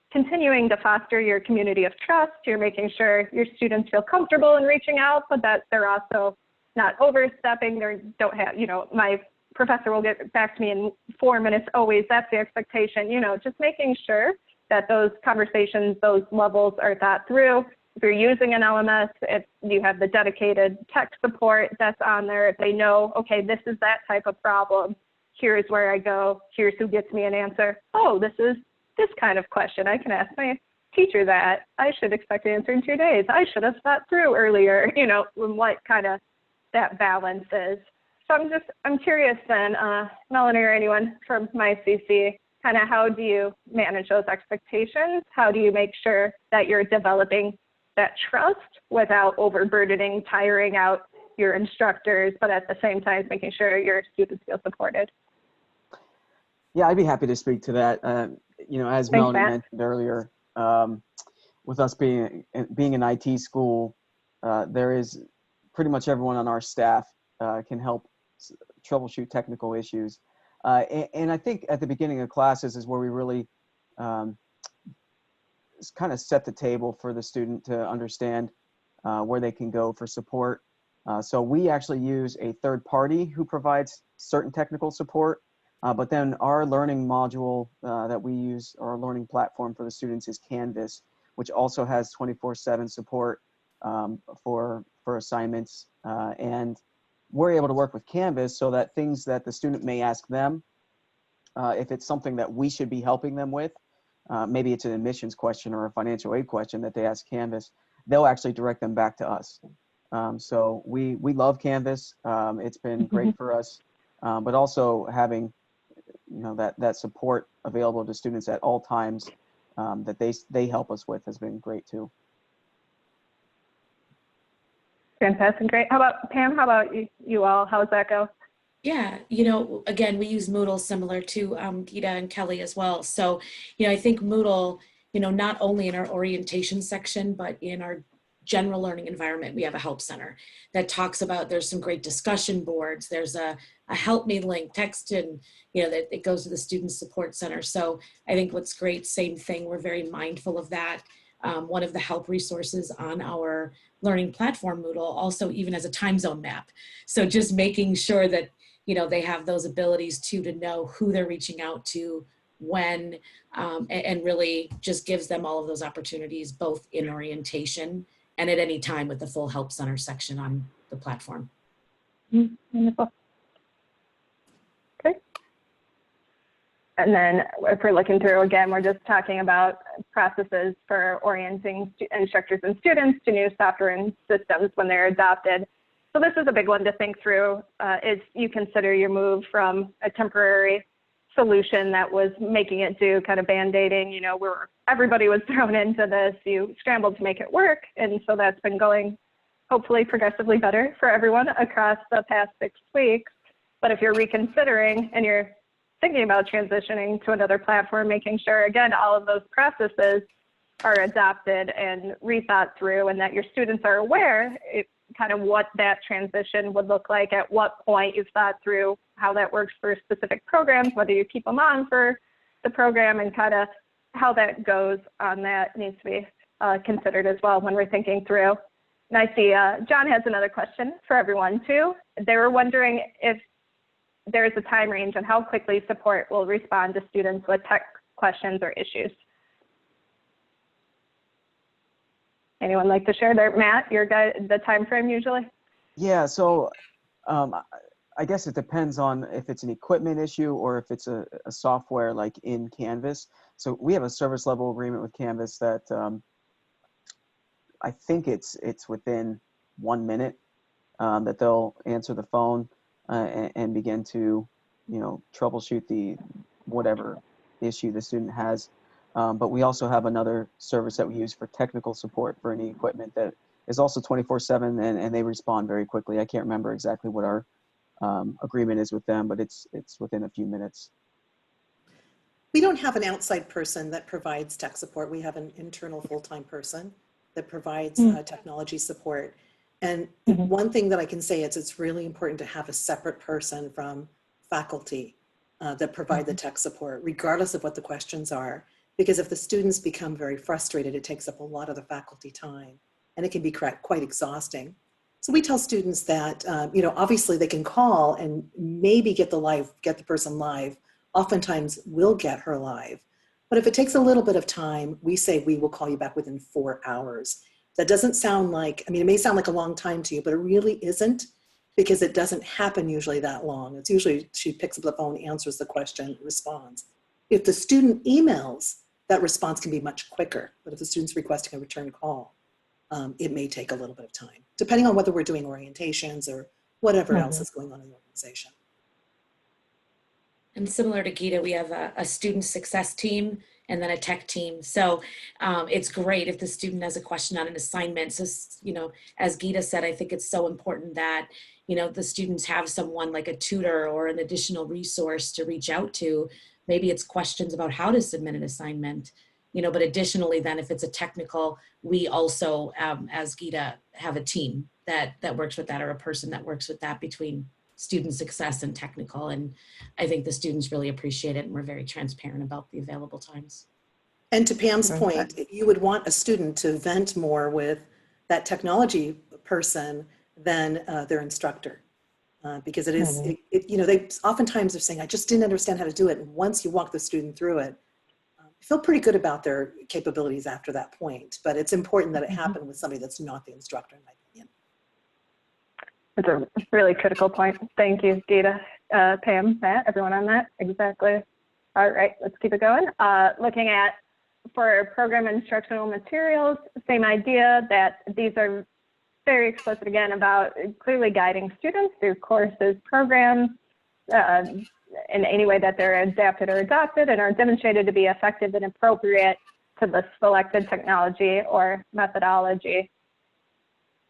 Speaker 1: continuing to foster your community of trust? You're making sure your students feel comfortable in reaching out, but that they're also not overstepping. They don't have, you know, my professor will get back to me in 4 minutes always. That's the expectation. You know, just making sure that those conversations, those levels are thought through. If you're using an LMS, if you have the dedicated tech support that's on there, if they know, okay, this is that type of problem, here's where I go, here's who gets me an answer. Oh, this is this kind of question. I can ask my teacher that. I should expect an answer in 2 days. I should have thought through earlier, you know, what kind of that balance is. So I'm curious then, Melanie or anyone from MyCC, kind of how do you manage those expectations? How do you make sure that you're developing that trust without overburdening, tiring out your instructors, but at the same time making sure your students feel supported?
Speaker 7: Yeah, I'd be happy to speak to that. You know, as Melanie mentioned earlier, with us being an IT school, there is pretty much everyone on our staff can help troubleshoot technical issues. And I think at the beginning of classes is where we really kind of set the table for the student to understand where they can go for support. So we actually use a third party who provides certain technical support. But then our learning module that we use, our learning platform for the students, is Canvas, which also has 24/7 support for assignments. And we're able to work with Canvas so that things that the student may ask them, if it's something that we should be helping them with, maybe it's an admissions question or a financial aid question that they ask Canvas, they'll actually direct them back to us. So we love Canvas. It's been great for us, but also having that support available to students at all times that they help us with has been great too.
Speaker 1: Fantastic, great. How about Pam? How about you all? How's that go?
Speaker 3: Yeah, again, we use Moodle similar to Gita and Kelly as well. So, I think Moodle, not only in our orientation section, but in our general learning environment, we have a help center that talks about, there's some great discussion boards. There's a help me link text and, that it goes to the student support center. So I think what's great, same thing, we're very mindful of that. One of the help resources on our learning platform, Moodle, also even as a time zone map. So just making sure that, they have those abilities to know who they're reaching out to, when, and really just gives them all of those opportunities, both in orientation and at any time with the full help center section on the platform.
Speaker 1: Wonderful. Okay. And then if we're looking through, again, we're just talking about processes for orienting instructors and students to new software and systems when they're adopted. So this is a big one to think through, is you consider your move from a temporary solution that was making it do kind of band-aiding, where everybody was thrown into this, you scrambled to make it work. And so that's been going hopefully progressively better for everyone across the past 6 weeks. But if you're reconsidering and you're thinking about transitioning to another platform, making sure, again, all of those processes are adopted and rethought through, and that your students are aware kind of what that transition would look like, at what point you've thought through how that works for specific programs, whether you keep them on for the program, and kind of how that goes on that needs to be considered as well when we're thinking through. And I see John has another question for everyone too. They were wondering if there's a time range on how quickly support will respond to students with tech questions or issues. Anyone like to share there? Matt, your the time frame usually?
Speaker 7: Yeah, so I guess it depends on if it's an equipment issue or if it's a software like in Canvas. So we have a service level agreement with Canvas that I think it's within 1 minute that they'll answer the phone and begin to, troubleshoot the whatever issue the student has. But we also have another service that we use for technical support for any equipment that is also 24/7, and they respond very quickly. I can't remember exactly what our agreement is with them, but it's within a few minutes.
Speaker 8: We don't have an outside person that provides tech support. We have an internal full-time person that provides technology support. And one thing that I can say is it's really important to have a separate person from faculty that provide the tech support, regardless of what the questions are. Because if the students become very frustrated, it takes up a lot of the faculty time, and it can be quite exhausting. So we tell students that, obviously they can call and maybe get the person live. Oftentimes we'll get her live. But if it takes a little bit of time, we say we will call you back within 4 hours. That doesn't sound like, it may sound like a long time to you, but it really isn't, because it doesn't happen usually that long. It's usually she picks up the phone, answers the question, responds. If the student emails, that response can be much quicker. But if the student's requesting a return call, it may take a little bit of time, depending on whether we're doing orientations or whatever else is going on in the organization.
Speaker 3: And similar to Gita, we have a student success team and then a tech team. So it's great if the student has a question on an assignment. So, as Gita said, I think it's so important that, the students have someone like a tutor or an additional resource to reach out to. Maybe it's questions about how to submit an assignment, but additionally then if it's a technical, we also, as Gita, have a team that works with that, or a person that works with that between student success and technical. And I think the students really appreciate it, and we're very transparent about the available times.
Speaker 8: And to Pam's point, you would want a student to vent more with that technology person than their instructor. Because it is, they oftentimes are saying, I just didn't understand how to do it. And once you walk the student through it, you feel pretty good about their capabilities after that point. But it's important that it happen with somebody that's not the instructor, in my opinion.
Speaker 1: It's a really critical point. Thank you, Gita, Pam, Matt, everyone on that. Exactly. All right, let's keep it going. Looking at, for program instructional materials, same idea that these are very explicit again about clearly guiding students through courses, programs, in any way that they're adapted or adopted and are demonstrated to be effective and appropriate to the selected technology or methodology.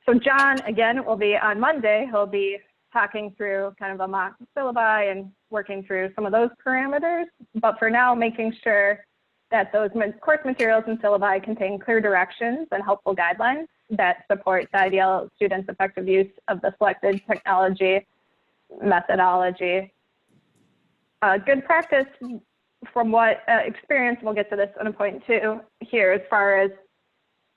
Speaker 1: So John, again, will be on Monday. He'll be talking through kind of a mock syllabi and working through some of those parameters. But for now, making sure that those course materials and syllabi contain clear directions and helpful guidelines that support the IDL students' effective use of the selected technology methodology. Good practice from what experience, we'll get to this on a point too here, as far as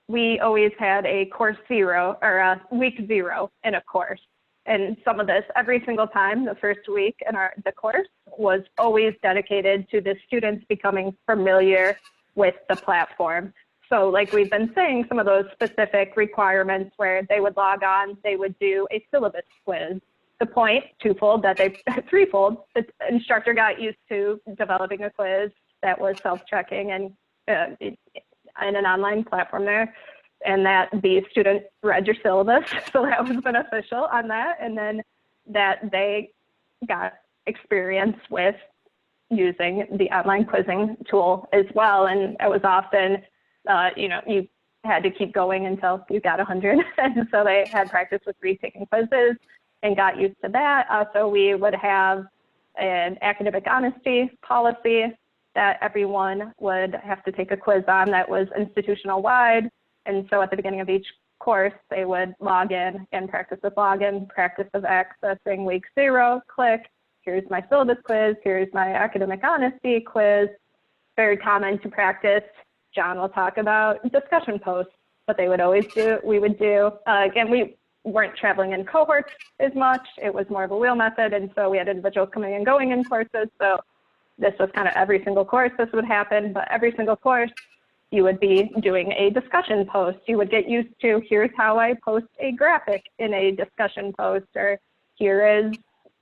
Speaker 1: we always had a course 0 or a week 0 in a course. And some of this, every single time, the first week in the course was always dedicated to the students becoming familiar with the platform. So like we've been saying, some of those specific requirements where they would log on, they would do a syllabus quiz. The point, threefold, the instructor got used to developing a quiz that was self-checking and in an online platform there, and that the student read your syllabus, so that was beneficial on that, and then that they got experience with using the online quizzing tool as well. And it was often, you had to keep going until you got 100. And so they had practice with retaking quizzes and got used to that. So we would have an academic honesty policy that everyone would have to take a quiz on that was institutional wide. And so at the beginning of each course, they would log in and practice with login, practice of accessing week 0, click, here's my syllabus quiz, here's my academic honesty quiz. Very common to practice. John will talk about discussion posts, what they would always do, we would do. Again, we weren't traveling in cohorts as much. It was more of a wheel method. And so we had individuals coming and going in courses. So this was kind of every single course this would happen, but every single course you would be doing a discussion post. You would get used to, here's how I post a graphic in a discussion post, or here is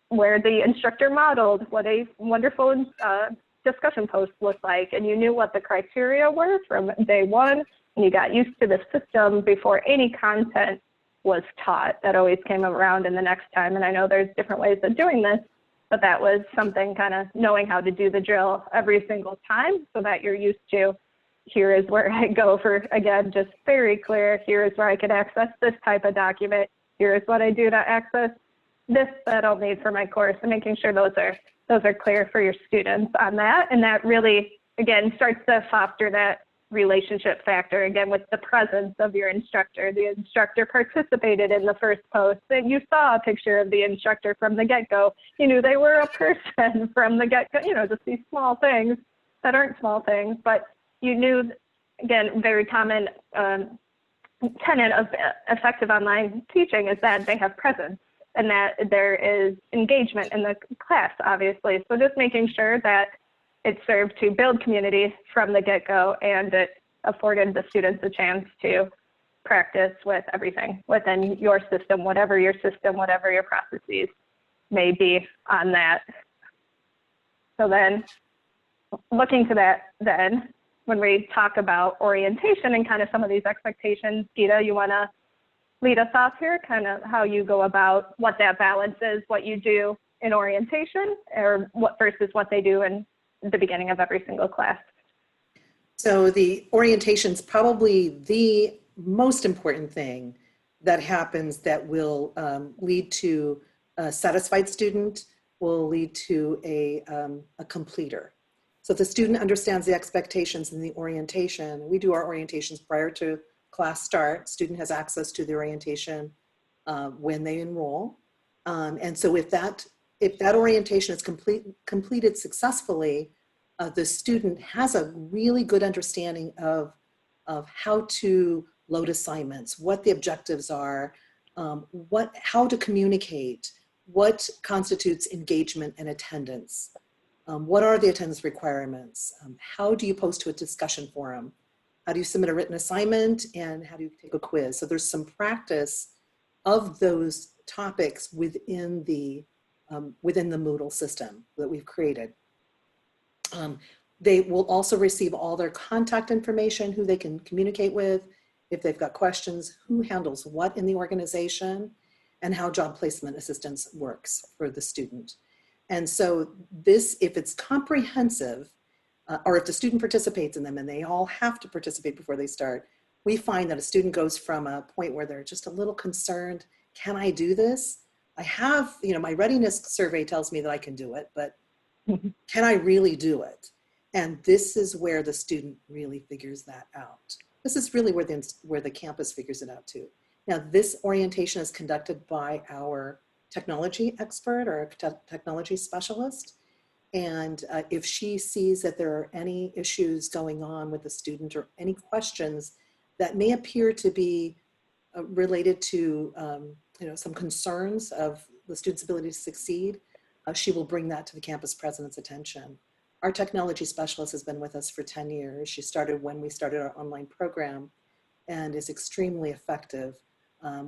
Speaker 1: where the instructor modeled what a wonderful discussion post looked like. And you knew what the criteria were from day one, and you got used to the system before any content was taught. That always came around in the next time. And I know there's different ways of doing this, but that was something, kind of knowing how to do the drill every single time so that you're used to, here is where I go for, again, just very clear, here is where I could access this type of document, here is what I do to access this that I'll need for my course, and making sure those are clear for your students on that. And that really, again, starts to foster that relationship factor, again, with the presence of your instructor. The instructor participated in the first post, and you saw a picture of the instructor from the get-go. You knew they were a person from the get-go, just these small things that aren't small things, but you knew, again, very common tenet of effective online teaching is that they have presence and that there is engagement in the class, obviously. So just making sure that it served to build community from the get-go, and it afforded the students a chance to practice with everything within your system, whatever your processes may be on that. So then, looking to that then, when we talk about orientation and kind of some of these expectations, Gita, you want to lead us off here, kind of how you go about what that balance is, what you do in orientation, or what versus what they do in the beginning of every single class?
Speaker 8: So the orientation is probably the most important thing that happens that will lead to a satisfied student, will lead to a completer. So if the student understands the expectations in the orientation, we do our orientations prior to class start. Student has access to the orientation when they enroll. And so if that orientation is completed successfully, the student has a really good understanding of how to load assignments, what the objectives are, how to communicate, what constitutes engagement and attendance, what are the attendance requirements, how do you post to a discussion forum, how do you submit a written assignment, and how do you take a quiz. So there's some practice of those topics within the Moodle system that we've created. They will also receive all their contact information, who they can communicate with, if they've got questions, who handles what in the organization, and how job placement assistance works for the student. And so this, if it's comprehensive, or if the student participates in them, and they all have to participate before they start, we find that a student goes from a point where they're just a little concerned, can I do this? I have, my readiness survey tells me that I can do it, but can I really do it? And this is where the student really figures that out. This is really where the campus figures it out too. Now, this orientation is conducted by our technology expert or technology specialist. And if she sees that there are any issues going on with the student or any questions that may appear to be related to some concerns of the student's ability to succeed, she will bring that to the campus president's attention. Our technology specialist has been with us for 10 years. She started when we started our online program and is extremely effective.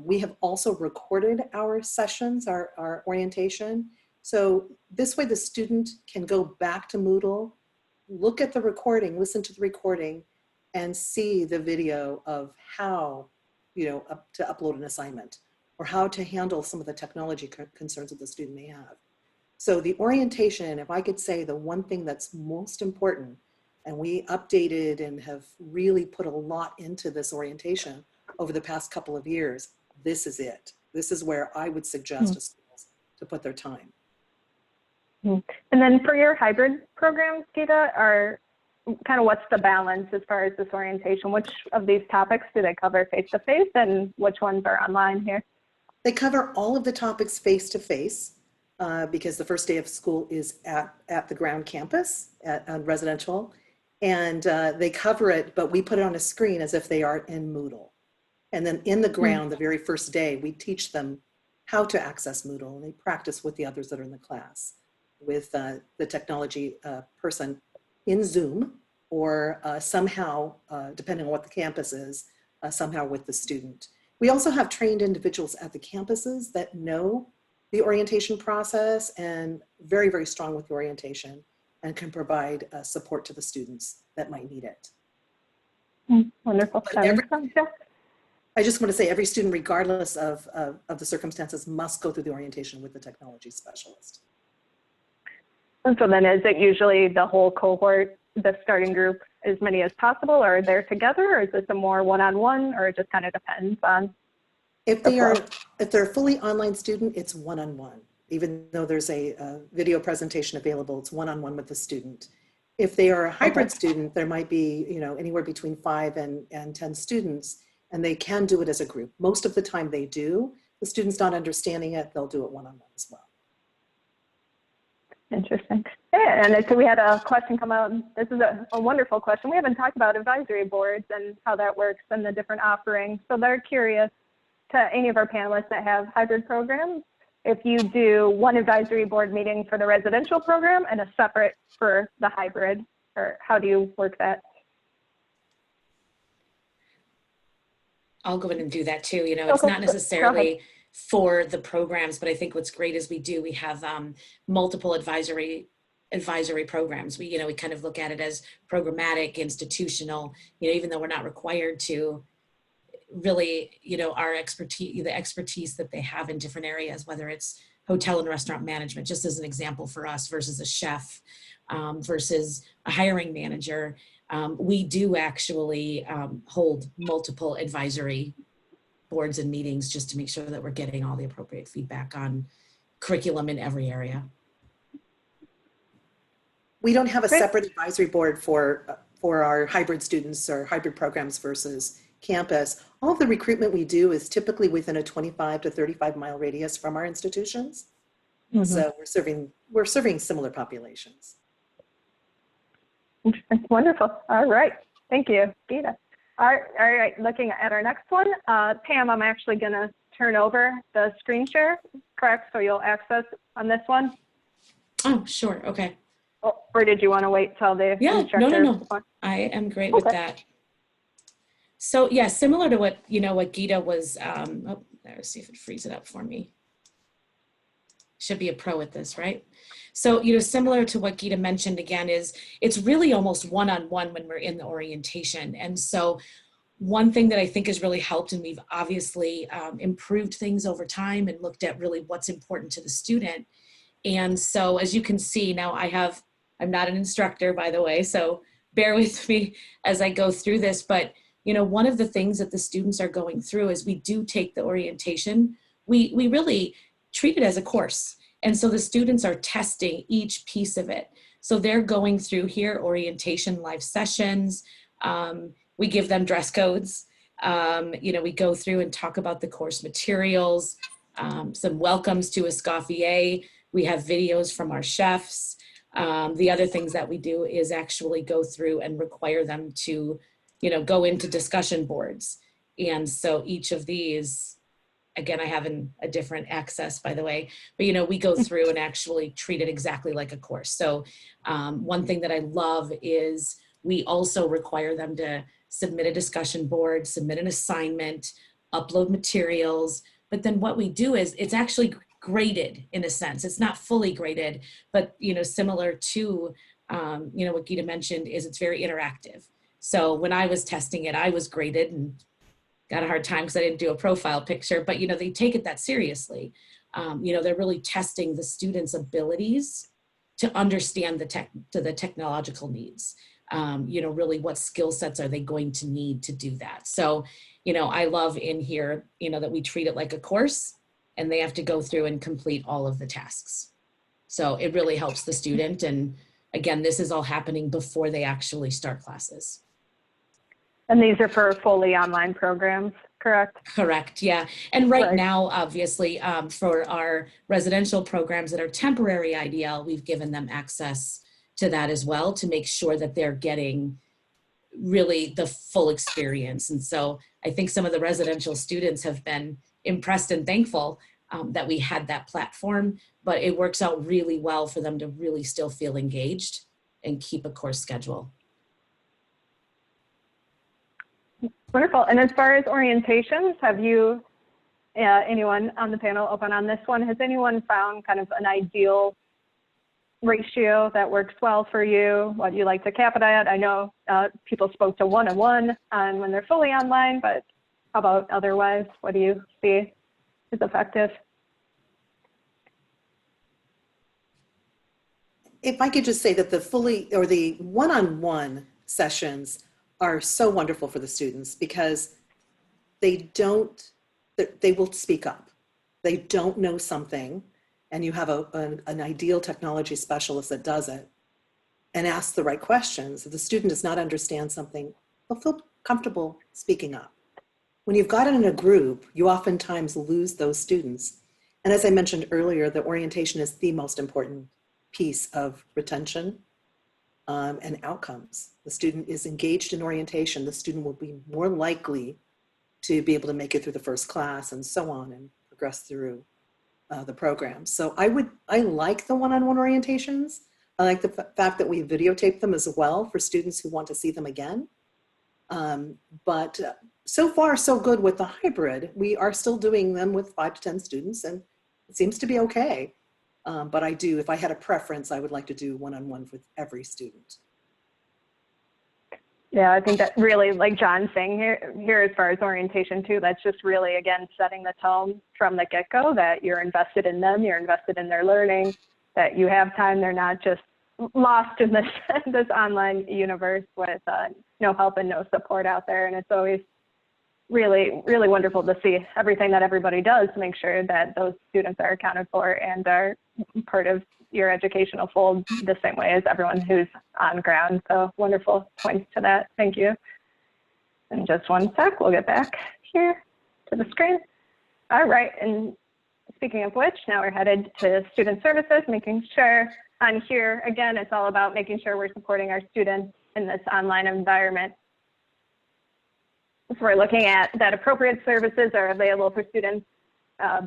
Speaker 8: We have also recorded our sessions, our orientation. So this way the student can go back to Moodle, look at the recording, listen to the recording, and see the video of how, to upload an assignment or how to handle some of the technology concerns that the student may have. So the orientation, if I could say the one thing that's most important And we updated and have really put a lot into this orientation over the past couple of years. This is it. This is where I would suggest to schools to put their time.
Speaker 1: And then for your hybrid programs, Geeta, are kind of what's the balance as far as this orientation? Which of these topics do they cover face-to-face and which ones are online here?
Speaker 8: They cover all of the topics face-to-face because the first day of school is at the ground campus on residential. And they cover it, but we put it on a screen as if they are in Moodle. And then in the ground, the very first day, we teach them how to access Moodle, and they practice with the others that are in the class, with the technology person in Zoom, or somehow, depending on what the campus is, somehow with the student. We also have trained individuals at the campuses that know the orientation process and very, very strong with the orientation and can provide support to the students that might need it.
Speaker 1: Wonderful.
Speaker 8: I just want to say every student, regardless of the circumstances, must go through the orientation with the technology specialist.
Speaker 1: And so then is it usually the whole cohort, the starting group, as many as possible, or are they together, or is this a more one-on-one, or it just kind of depends on?
Speaker 8: If they're a fully online student, it's one-on-one. Even though there's a video presentation available, it's one-on-one with the student. If they are a hybrid student, there might be, you know, anywhere between 5 and 10 students, and they can do it as a group. Most of the time they do. The student's not understanding it, they'll do it one-on-one as well.
Speaker 1: Interesting. Yeah, and so we had a question come out. This is a wonderful question. We haven't talked about advisory boards and how that works and the different offerings. So they're curious to any of our panelists that have hybrid programs, if you do one advisory board meeting for the residential program and a separate for the hybrid, or how do you work that?
Speaker 3: I'll go in and do that too. You know, it's not necessarily for the programs, but I think what's great is we have multiple advisory programs. We kind of look at it as programmatic, institutional, even though we're not required to. Really, our expertise, the expertise that they have in different areas, whether it's hotel and restaurant management, just as an example for us, versus a chef, versus a hiring manager. We do actually hold multiple advisory boards and meetings just to make sure that we're getting all the appropriate feedback on curriculum in every area.
Speaker 8: We don't have a separate advisory board for our hybrid students or hybrid programs versus campus. All of the recruitment we do is typically within a 25 to 35 mile radius from our institutions. So we're serving similar populations.
Speaker 1: Wonderful. All right. Thank you, Geeta. All right. Looking at our next one, Pam, I'm actually going to turn over the screen share, correct? So you'll access on this one?
Speaker 3: Oh, sure. Okay.
Speaker 1: Or did you want to wait till the instructor?
Speaker 3: No. I am great with that. So yeah, similar to what Geeta was, let's see if it frees it up for me. Should be a pro at this, right? So, similar to what Geeta mentioned again is it's really almost one-on-one when we're in the orientation. And so one thing that I think has really helped, and we've obviously improved things over time and looked at really what's important to the student. And so as you can see now, I'm not an instructor, by the way, so bear with me as I go through this, but one of the things that the students are going through is we do take the orientation. We really treat it as a course. And so the students are testing each piece of it. So they're going through here, orientation live sessions. We give them dress codes. We go through and talk about the course materials, some welcomes to Escoffier. We have videos from our chefs. The other things that we do is actually go through and require them to go into discussion boards. And so each of these, again, I have a different access, by the way, but we go through and actually treat it exactly like a course. So one thing that I love is we also require them to submit a discussion board, submit an assignment, upload materials. But then what we do is it's actually graded in a sense. It's not fully graded, but similar to what Geeta mentioned is it's very interactive. So when I was testing it, I was graded and got a hard time because I didn't do a profile picture, but they take it that seriously. They're really testing the students' abilities to understand the technological needs. really what skill sets are they going to need to do that. So, I love in here, that we treat it like a course and they have to go through and complete all of the tasks. So it really helps the student. And again, this is all happening before they actually start classes.
Speaker 1: And these are for fully online programs, correct?
Speaker 3: Correct, yeah. And right
Speaker 1: Right.
Speaker 3: now, obviously, for our residential programs that are temporary IDL, we've given them access to that as well to make sure that they're getting really the full experience. And so I think some of the residential students have been impressed and thankful that we had that platform, but it works out really well for them to really still feel engaged and keep a course schedule.
Speaker 1: Wonderful. And as far as orientations, have you, anyone on the panel open on this one, has anyone found kind of an ideal ratio that works well for you? What do you like to cap it at? I know people spoke to 1-on-1 when they're fully online, but how about otherwise? What do you see is effective?
Speaker 8: If I could just say that the one-on-one sessions are so wonderful for the students because they will speak up. They don't know something, and you have an ideal technology specialist that does it and asks the right questions. If the student does not understand something, they'll feel comfortable speaking up. When you've got it in a group, you oftentimes lose those students. And as I mentioned earlier, the orientation is the most important piece of retention and outcomes. The student is engaged in orientation. The student will be more likely to be able to make it through the first class and so on and progress through the program. So I like the one-on-one orientations. I like the fact that we videotape them as well for students who want to see them again. But so far, so good with the hybrid. We are still doing them with 5 to 10 students, and it seems to be okay. But if I had a preference, I would like to do one-on-one with every student.
Speaker 1: Yeah, I think that really, like John's saying here as far as orientation too, that's just really, again, setting the tone from the get-go that you're invested in them, you're invested in their learning, that you have time, they're not just lost in this online universe with no help and no support out there. And it's always really, really wonderful to see everything that everybody does to make sure that those students are accounted for and are part of your educational fold the same way as everyone who's on ground. So wonderful points to that. Thank you. And just one sec, we'll get back here to the screen. All right, and speaking of which, now we're headed to student services, making sure on here, again, it's all about making sure we're supporting our students in this online environment. So we're looking at that appropriate services are available for students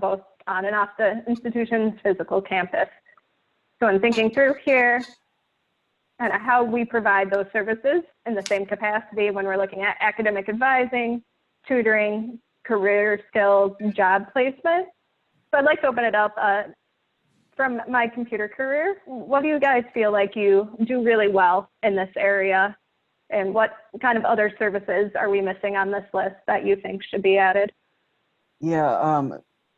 Speaker 1: both on and off the institution's physical campus. So in thinking through here and how we provide those services in the same capacity when we're looking at academic advising, tutoring, career skills, job placement. So I'd like to open it up from my computer career. What do you guys feel like you do really well in this area? And what kind of other services are we missing on this list that you think should be added?
Speaker 7: Yeah,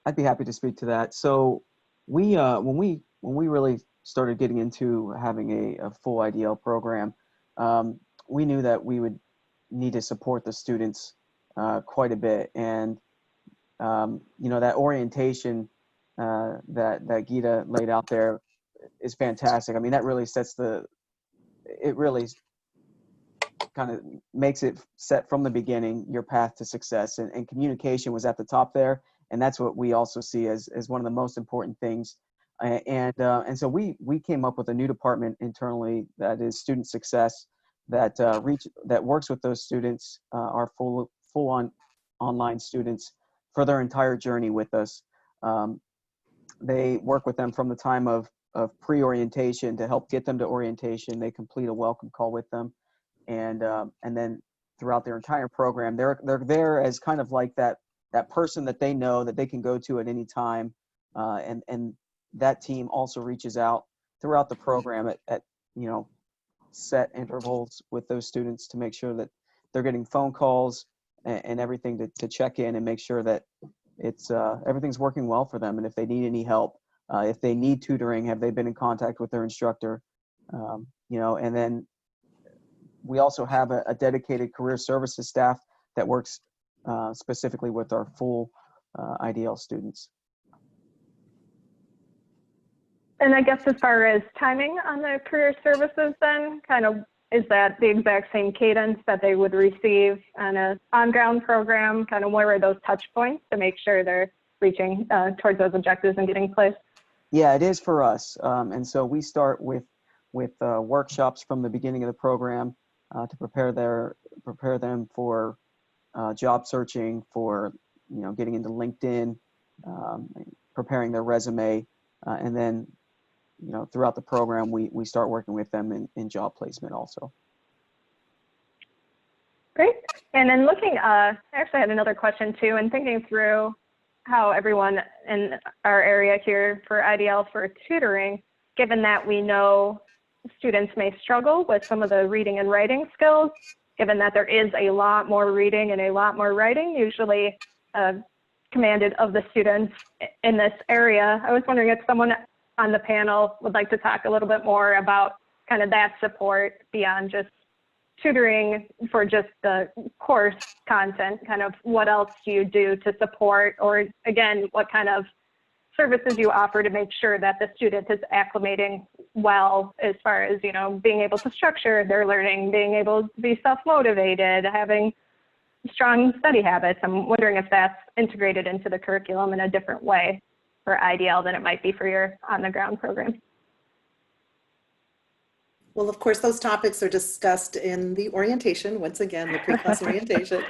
Speaker 7: I'd be happy to speak to that. So we, when we really started getting into having a full IDL program, we knew that we would need to support the students quite a bit. And, that orientation that Gita laid out there is fantastic. I mean, that really it really kind of makes it set from the beginning, your path to success, and communication was at the top there. And that's what we also see as one of the most important things. And so we came up with a new department internally that is student success that works with those students, our full on online students for their entire journey with us. They work with them from the time of pre-orientation to help get them to orientation. They complete a welcome call with them. And then throughout their entire program, they're there as kind of like that person that they know that they can go to at any time. And that team also reaches out throughout the program at set intervals with those students to make sure that they're getting phone calls and everything to check in and make sure that it's everything's working well for them. And if they need any help, if they need tutoring, have they been in contact with their instructor? And then we also have a dedicated career services staff that works specifically with our full IDL students.
Speaker 1: And I guess as far as timing on the career services then, kind of, is that the exact same cadence that they would receive on a on-ground program? Kind of where are those touch points to make sure they're reaching towards those objectives and getting placed?
Speaker 7: Yeah, it is for us. And so we start with workshops from the beginning of the program to prepare them for job searching, for getting into LinkedIn, preparing their resume, and then throughout the program we start working with them in job placement also.
Speaker 1: Great. And then looking, I actually had another question too, and thinking through how everyone in our area here for IDL for tutoring, given that we know students may struggle with some of the reading and writing skills, given that there is a lot more reading and a lot more writing usually commanded of the students in this area. I was wondering if someone on the panel would like to talk a little bit more about kind of that support beyond just tutoring for just the course content, kind of what else do you do to support, or again, what kind of services you offer to make sure that the student is acclimating well as far as, being able to structure their learning, being able to be self-motivated, having strong study habits. I'm wondering if that's integrated into the curriculum in a different way for IDL than it might be for your on-the-ground program.
Speaker 8: Well, of course, those topics are discussed in the orientation, once again, the pre-class orientation.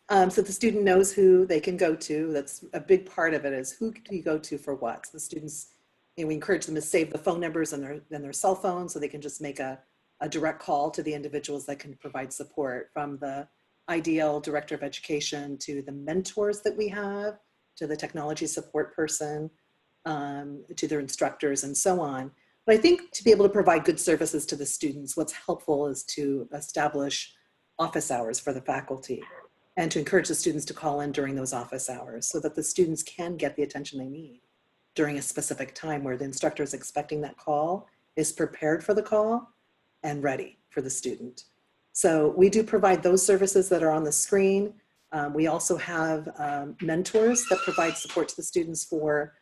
Speaker 8: So the student knows who they can go to. That's a big part of it, is who do you go to for what? So the students, we encourage them to save the phone numbers on their cell phone so they can just make a direct call to the individuals that can provide support, from the IDL Director of Education to the mentors that we have, to the technology support person, to their instructors and so on. But I think to be able to provide good services to the students, what's helpful is to establish office hours for the faculty and to encourage the students to call in during those office hours so that the students can get the attention they need during a specific time where the instructor is expecting that call, is prepared for the call, and ready for the student. So we do provide those services that are on the screen. We also have mentors that provide support to the students for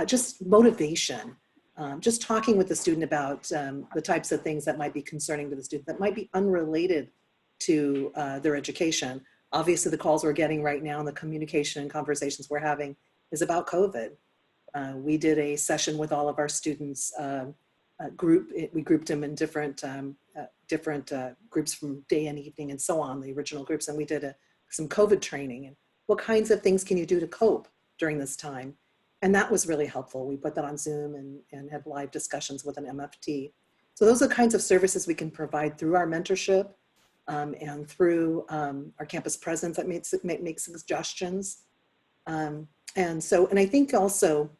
Speaker 8: just motivation, just talking with the student about the types of things that might be concerning to the student that might be unrelated to their education. Obviously, the calls we're getting right now and the communication and conversations we're having is about COVID. We did a session with all of our students, we grouped them in different groups from day and evening and so on, the original groups, and we did some COVID training and what kinds of things can you do to cope during this time. And that was really helpful. We put that on Zoom and had live discussions with an MFT. So those are the kinds of services we can provide through our mentorship and through our campus presence that makes suggestions. And I think also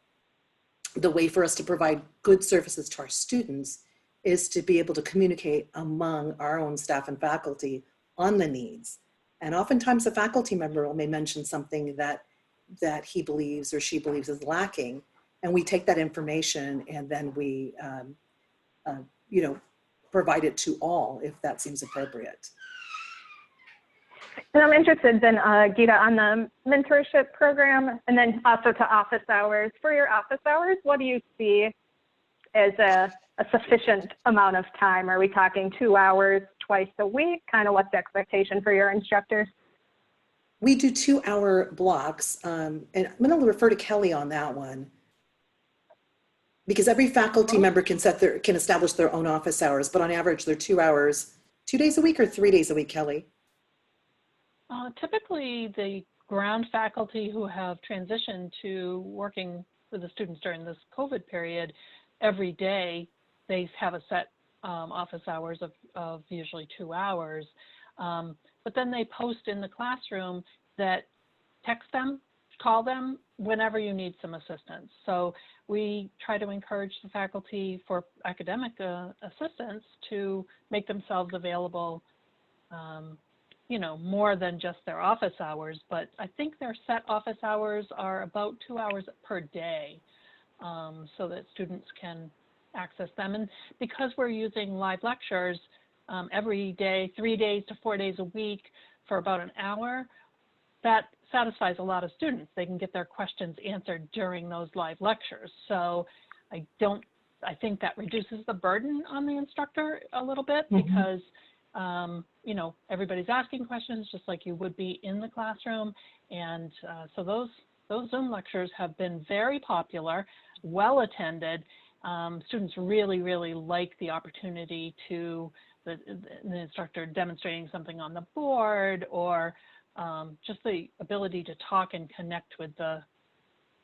Speaker 8: the way for us to provide good services to our students is to be able to communicate among our own staff and faculty on the needs. And oftentimes a faculty member may mention something that he believes or she believes is lacking. And we take that information and then we, provide it to all if that seems appropriate.
Speaker 1: And I'm interested then, Gita, on the mentorship program and then also to office hours. For your office hours, what do you see as a sufficient amount of time? Are we talking 2 hours twice a week? Kind of what's the expectation for your instructors?
Speaker 8: We do 2-hour blocks, and I'm going to refer to Kelly on that one, because every faculty member can establish their own office hours, but on average they're 2 hours, 2 days a week or 3 days a week, Kelly?
Speaker 5: Typically, the ground faculty who have transitioned to working with the students during this COVID period, every day they have a set office hours of usually 2 hours. But then they post in the classroom that text them, call them whenever you need some assistance. So we try to encourage the faculty for academic assistance to make themselves available, more than just their office hours, but I think their set office hours are about 2 hours per day, so that students can access them. And because we're using live lectures, every day, 3 days to 4 days a week for about an hour, that satisfies a lot of students. They can get their questions answered during those live lectures. So I think that reduces the burden on the instructor a little bit because, you know, everybody's asking questions just like you would be in the classroom. And so those Zoom lectures have been very popular, well attended. Students really, really like the opportunity to the instructor demonstrating something on the board, or just the ability to talk and connect with the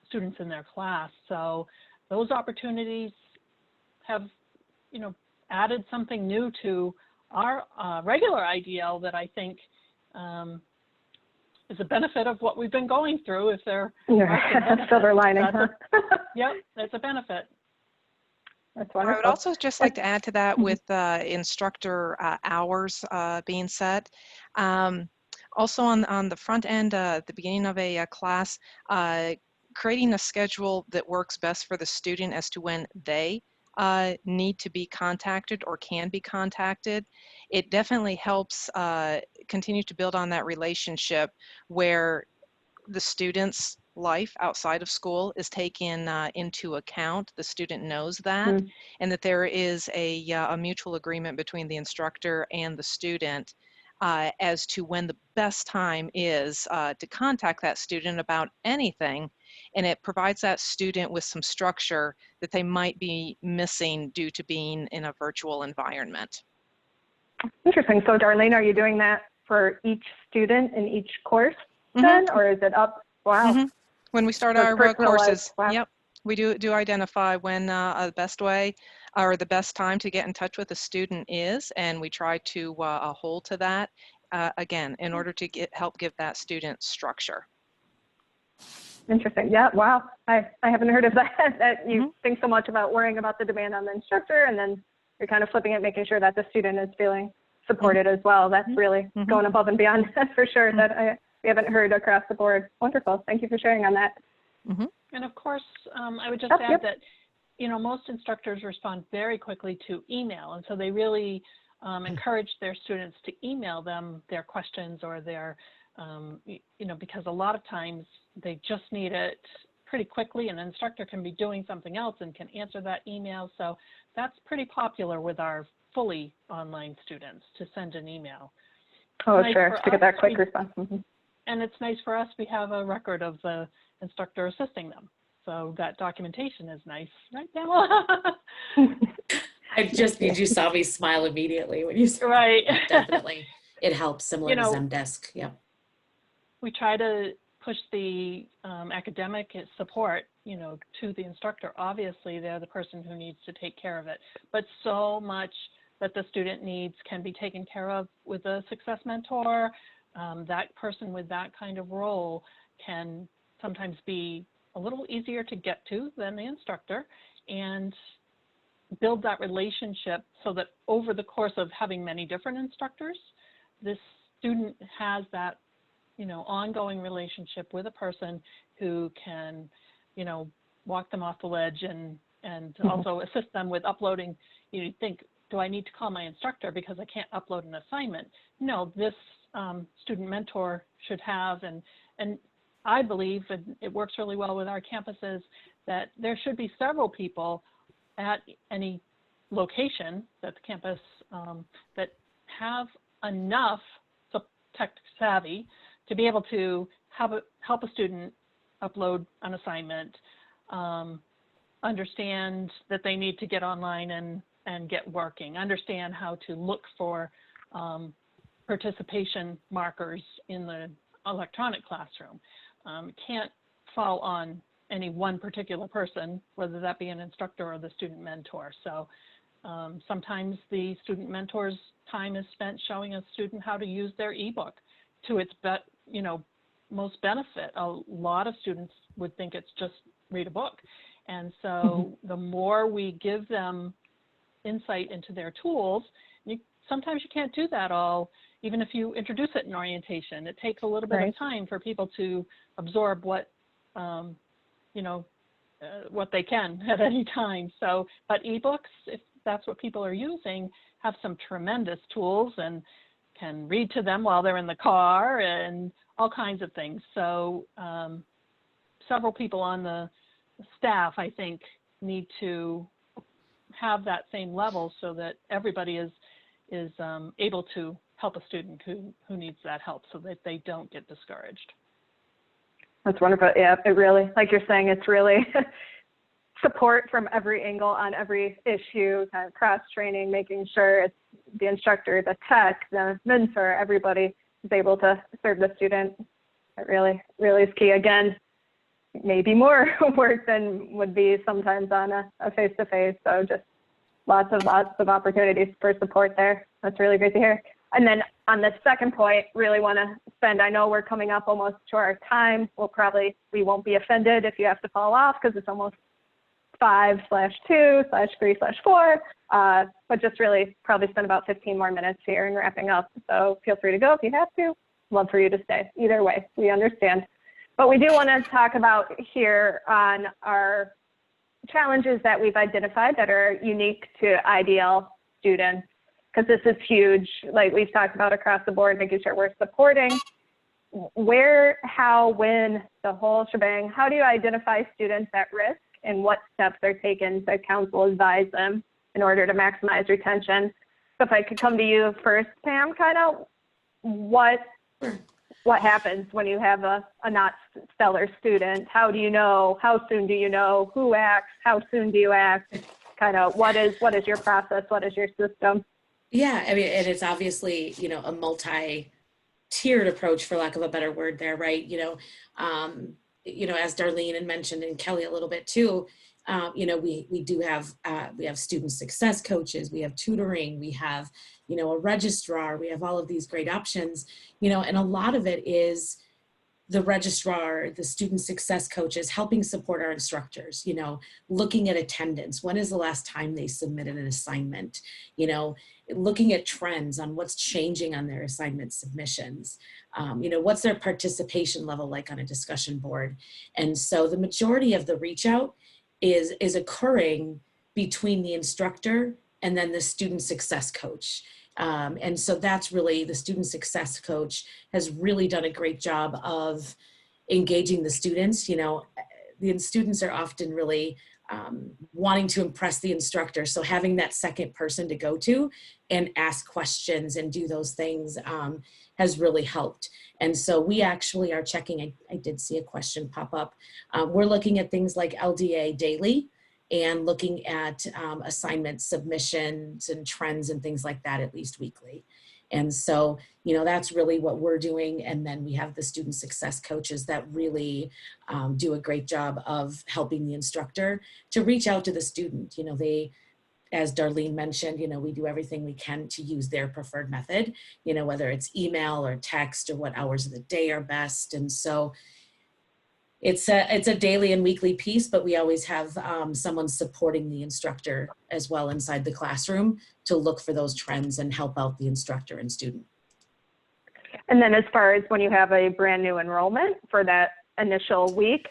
Speaker 5: students in their class. So those opportunities have, you know, added something new to our regular IDL that I think is a benefit of what we've been going through. If there are
Speaker 1: silver lining,
Speaker 5: Yep, that's a benefit.
Speaker 1: That's wonderful.
Speaker 9: I would also just like to add to that with instructor hours being set. Also on the front end, at the beginning of a class, creating a schedule that works best for the student as to when they need to be contacted or can be contacted. It definitely helps continue to build on that relationship where the student's life outside of school is taken into account. The student knows that, and that there is a mutual agreement between the instructor and the student as to when the best time is to contact that student about anything, and it provides that student with some structure that they might be missing due to being in a virtual environment.
Speaker 1: Interesting. So Darlene, are you doing that for each student in each course then, or is it up? Wow.
Speaker 9: When we start
Speaker 1: So
Speaker 9: our courses,
Speaker 1: wow.
Speaker 9: yep, we do identify when the best way or the best time to get in touch with a student is, and we try to hold to that, again, in order to help give that student structure.
Speaker 1: Interesting. Yeah. Wow. I haven't heard of that, that you think so much about worrying about the demand on the instructor, and then you're kind of flipping it, making sure that the student is feeling supported as well. That's really going above and beyond for sure that we haven't heard across the board. Wonderful. Thank you for sharing on that.
Speaker 5: And of course, I would just add that, you know, most instructors respond very quickly to email. And so they really encourage their students to email them their questions or their, you know, because a lot of times they just need it pretty quickly, and an instructor can be doing something else and can answer that email. So that's pretty popular with our fully online students, to send an email.
Speaker 1: Oh, sure, to get that quick response.
Speaker 5: And it's nice for us, we have a record of the instructor assisting them. So that documentation is nice, right, Pamela?
Speaker 3: You saw me smile immediately when you said
Speaker 5: right.
Speaker 3: that. Definitely. It helps, similar to Zendesk. Yep.
Speaker 5: We try to push the academic support, you know, to the instructor. Obviously, they're the person who needs to take care of it. But so much that the student needs can be taken care of with a success mentor. That person with that kind of role can sometimes be a little easier to get to than the instructor, and build that relationship so that over the course of having many different instructors, this student has that, you know, ongoing relationship with a person who can, you know, walk them off the ledge and also assist them with uploading. You think, do I need to call my instructor because I can't upload an assignment? No, this student mentor should have, and I believe, and it works really well with our campuses, that there should be several people at any location that the campus that have enough tech savvy to be able to help a student upload an assignment, understand that they need to get online and get working, understand how to look for participation markers in the electronic classroom. Can't fall on any one particular person, whether that be an instructor or the student mentor. So sometimes the student mentor's time is spent showing a student how to use their ebook to its most benefit. A lot of students would think it's just read a book. And so the more we give them insight into their tools, sometimes you can't do that all, even if you introduce it in orientation. It takes a little bit of time for people to absorb what, what they can at any time. So, but ebooks, if that's what people are using, have some tremendous tools and can read to them while they're in the car and all kinds of things. So several people on the staff, I think, need to have that same level so that everybody is able to help a student who needs that help so that they don't get discouraged.
Speaker 1: That's wonderful. Yeah, it really, like you're saying, it's really support from every angle on every issue, kind of cross-training, making sure it's the instructor, the tech, the mentor, everybody is able to serve the student. It really, really is key. Again, maybe more work than would be sometimes on a face-to-face. So just lots of opportunities for support there. That's really great to hear. And then on the second point, really want to spend, I know we're coming up almost to our time. We won't be offended if you have to fall off because it's almost 5/2/3/4, but just really probably spend about 15 more minutes here and wrapping up. So feel free to go if you have to. Love for you to stay. Either way, we understand. But we do want to talk about here on our challenges that we've identified that are unique to IDL students, because this is huge, like we've talked about across the board, making sure we're supporting where, how, when, the whole shebang. How do you identify students at risk and what steps are taken to counsel advise them in order to maximize retention? So if I could come to you first, Pam, kind of what happens when you have a not stellar student? How do you know? How soon do you know? Who acts? How soon do you act? Kind of what is your process? What is your system?
Speaker 3: Yeah, I mean, and it's obviously, you know, a multi-tiered approach, for lack of a better word there, right? You know, as Darlene had mentioned, and Kelly a little bit too, we do have, we have student success coaches, we have tutoring, we have, a registrar, we have all of these great options, and a lot of it is the registrar, the student success coaches helping support our instructors, looking at attendance. When is the last time they submitted an assignment? Looking at trends on what's changing on their assignment submissions. What's their participation level like on a discussion board? And so the majority of the reach out is occurring between the instructor and then the student success coach. And so that's really, the student success coach has really done a great job of engaging the students. The students are often really wanting to impress the instructor. So having that second person to go to and ask questions and do those things has really helped. And so we actually are checking, I did see a question pop up. We're looking at things like LDA daily and looking at assignment submissions and trends and things like that at least weekly. And so, that's really what we're doing. And then we have the student success coaches that really do a great job of helping the instructor to reach out to the student. They, as Darlene mentioned, we do everything we can to use their preferred method, whether it's email or text or what hours of the day are best. And so it's a daily and weekly piece, but we always have someone supporting the instructor as well inside the classroom to look for those trends and help out the instructor and student.
Speaker 1: And then as far as when you have a brand new enrollment for that initial week,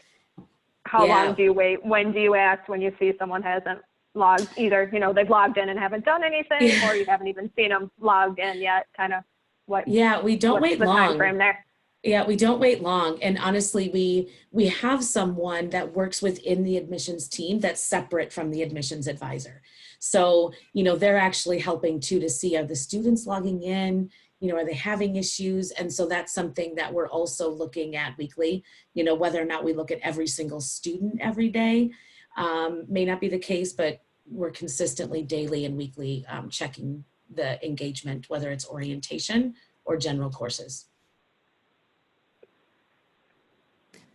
Speaker 1: how long do you wait? When do you act when you see someone hasn't logged, either, they've logged in and haven't done anything, or you haven't even seen them logged in yet, kind of what?
Speaker 3: Yeah, we don't wait long.
Speaker 1: What's the time frame there?
Speaker 3: Yeah, we don't wait long. And honestly, we have someone that works within the admissions team that's separate from the admissions advisor. So, they're actually helping too to see, are the students logging in? Are they having issues? And so that's something that we're also looking at weekly, whether or not we look at every single student every day may not be the case, but we're consistently daily and weekly checking the engagement, whether it's orientation or general courses.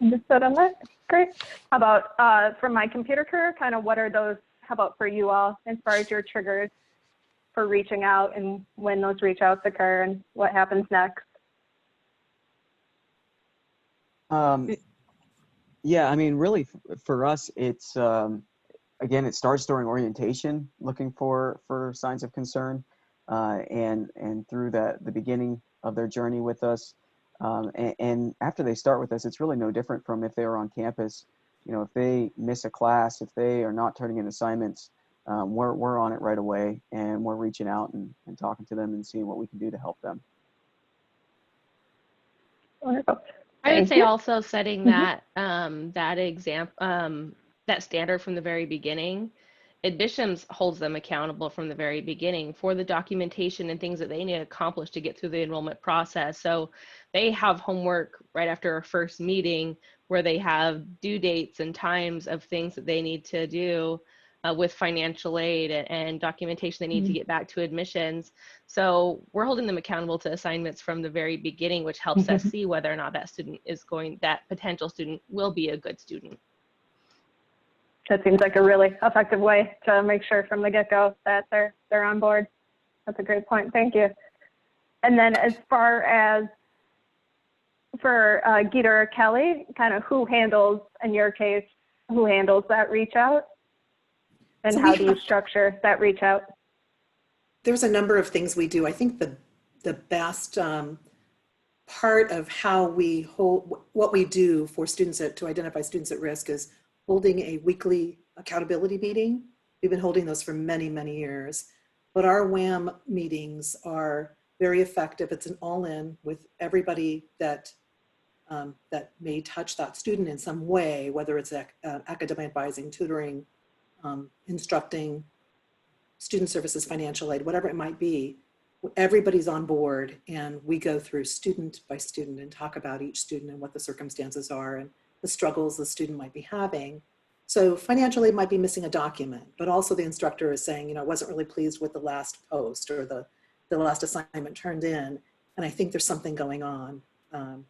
Speaker 1: Understood on that. Great. How about from my computer career, kind of what are those, how about for you all, as far as your triggers for reaching out and when those reach outs occur and what happens next?
Speaker 7: Yeah, I mean, really for us, it's, again, it starts during orientation, looking for signs of concern, and through the beginning of their journey with us. And after they start with us, it's really no different from if they were on campus. If they miss a class, if they are not turning in assignments, we're on it right away, and we're reaching out and talking to them and seeing what we can do to help them.
Speaker 1: Wonderful.
Speaker 4: I would
Speaker 1: Thank
Speaker 4: say
Speaker 1: you.
Speaker 4: also setting that that standard from the very beginning. Admissions holds them accountable from the very beginning for the documentation and things that they need to accomplish to get through the enrollment process. So they have homework right after our first meeting where they have due dates and times of things that they need to do with financial aid and documentation they need to get back to admissions. So we're holding them accountable to assignments from the very beginning, which helps us see whether or not that potential student will be a good student.
Speaker 1: That seems like a really effective way to make sure from the get-go that they're on board. That's a great point. Thank you. And then as far as for Geeta or Kelly, kind of who handles, in your case, who handles that reach out? And how do you structure that reach out?
Speaker 8: There's a number of things we do. I think the best part of how we hold, what we do for students to identify students at risk is holding a weekly accountability meeting. We've been holding those for many, many years. But our WAM meetings are very effective. It's an all-in with everybody that that may touch that student in some way, whether it's academic advising, tutoring, instructing, student services, financial aid, whatever it might be. Everybody's on board, and we go through student by student and talk about each student and what the circumstances are and the struggles the student might be having. So financial aid might be missing a document, but also the instructor is saying, I wasn't really pleased with the last post or the last assignment turned in, and I think there's something going on.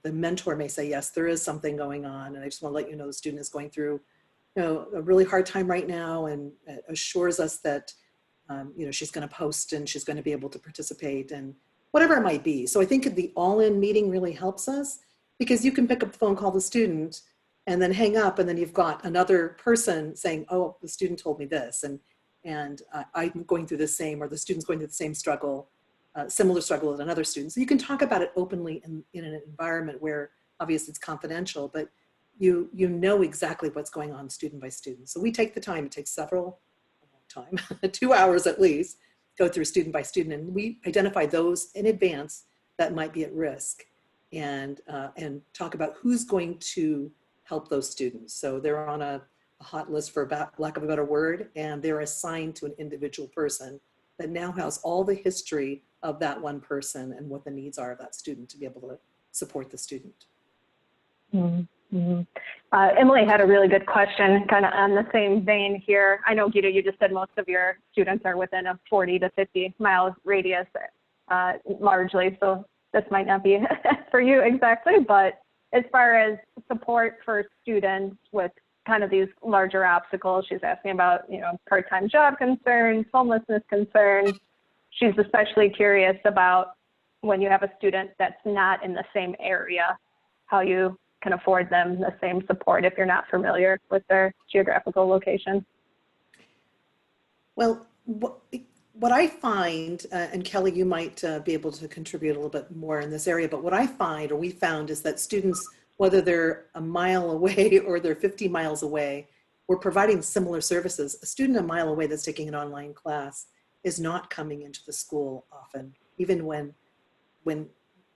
Speaker 8: The mentor may say, yes, there is something going on, and I just want to let you know the student is going through a really hard time right now, and assures us that she's going to post and she's going to be able to participate and whatever it might be. So I think the all-in meeting really helps us, because you can pick up the phone, call the student, and then hang up, and then you've got another person saying, oh, the student told me this, and I'm going through the same, or the student's going through the same struggle, similar struggle as another student. So you can talk about it openly in an environment where obviously it's confidential, but you know exactly what's going on student by student. So we take the time, it takes a long time, 2 hours at least, go through student by student, and we identify those in advance that might be at risk, and talk about who's going to help those students. So they're on a hot list, for lack of a better word, and they're assigned to an individual person that now has all the history of that one person and what the needs are of that student to be able to support the student.
Speaker 1: Mm-hmm. Emily had a really good question kind of on the same vein here. I know, Geeta, you just said most of your students are within a 40 to 50 mile radius largely, so this might not be for you exactly, but as far as support for students with kind of these larger obstacles, she's asking about, part-time job concerns, homelessness concerns. She's especially curious about when you have a student that's not in the same area, how you can afford them the same support if you're not familiar with their geographical location.
Speaker 8: Well, what I find, and Kelly, you might be able to contribute a little bit more in this area, but what I find, or we found, is that students, whether they're a mile away or they're 50 miles away, we're providing similar services. A student a mile away that's taking an online class is not coming into the school often, even when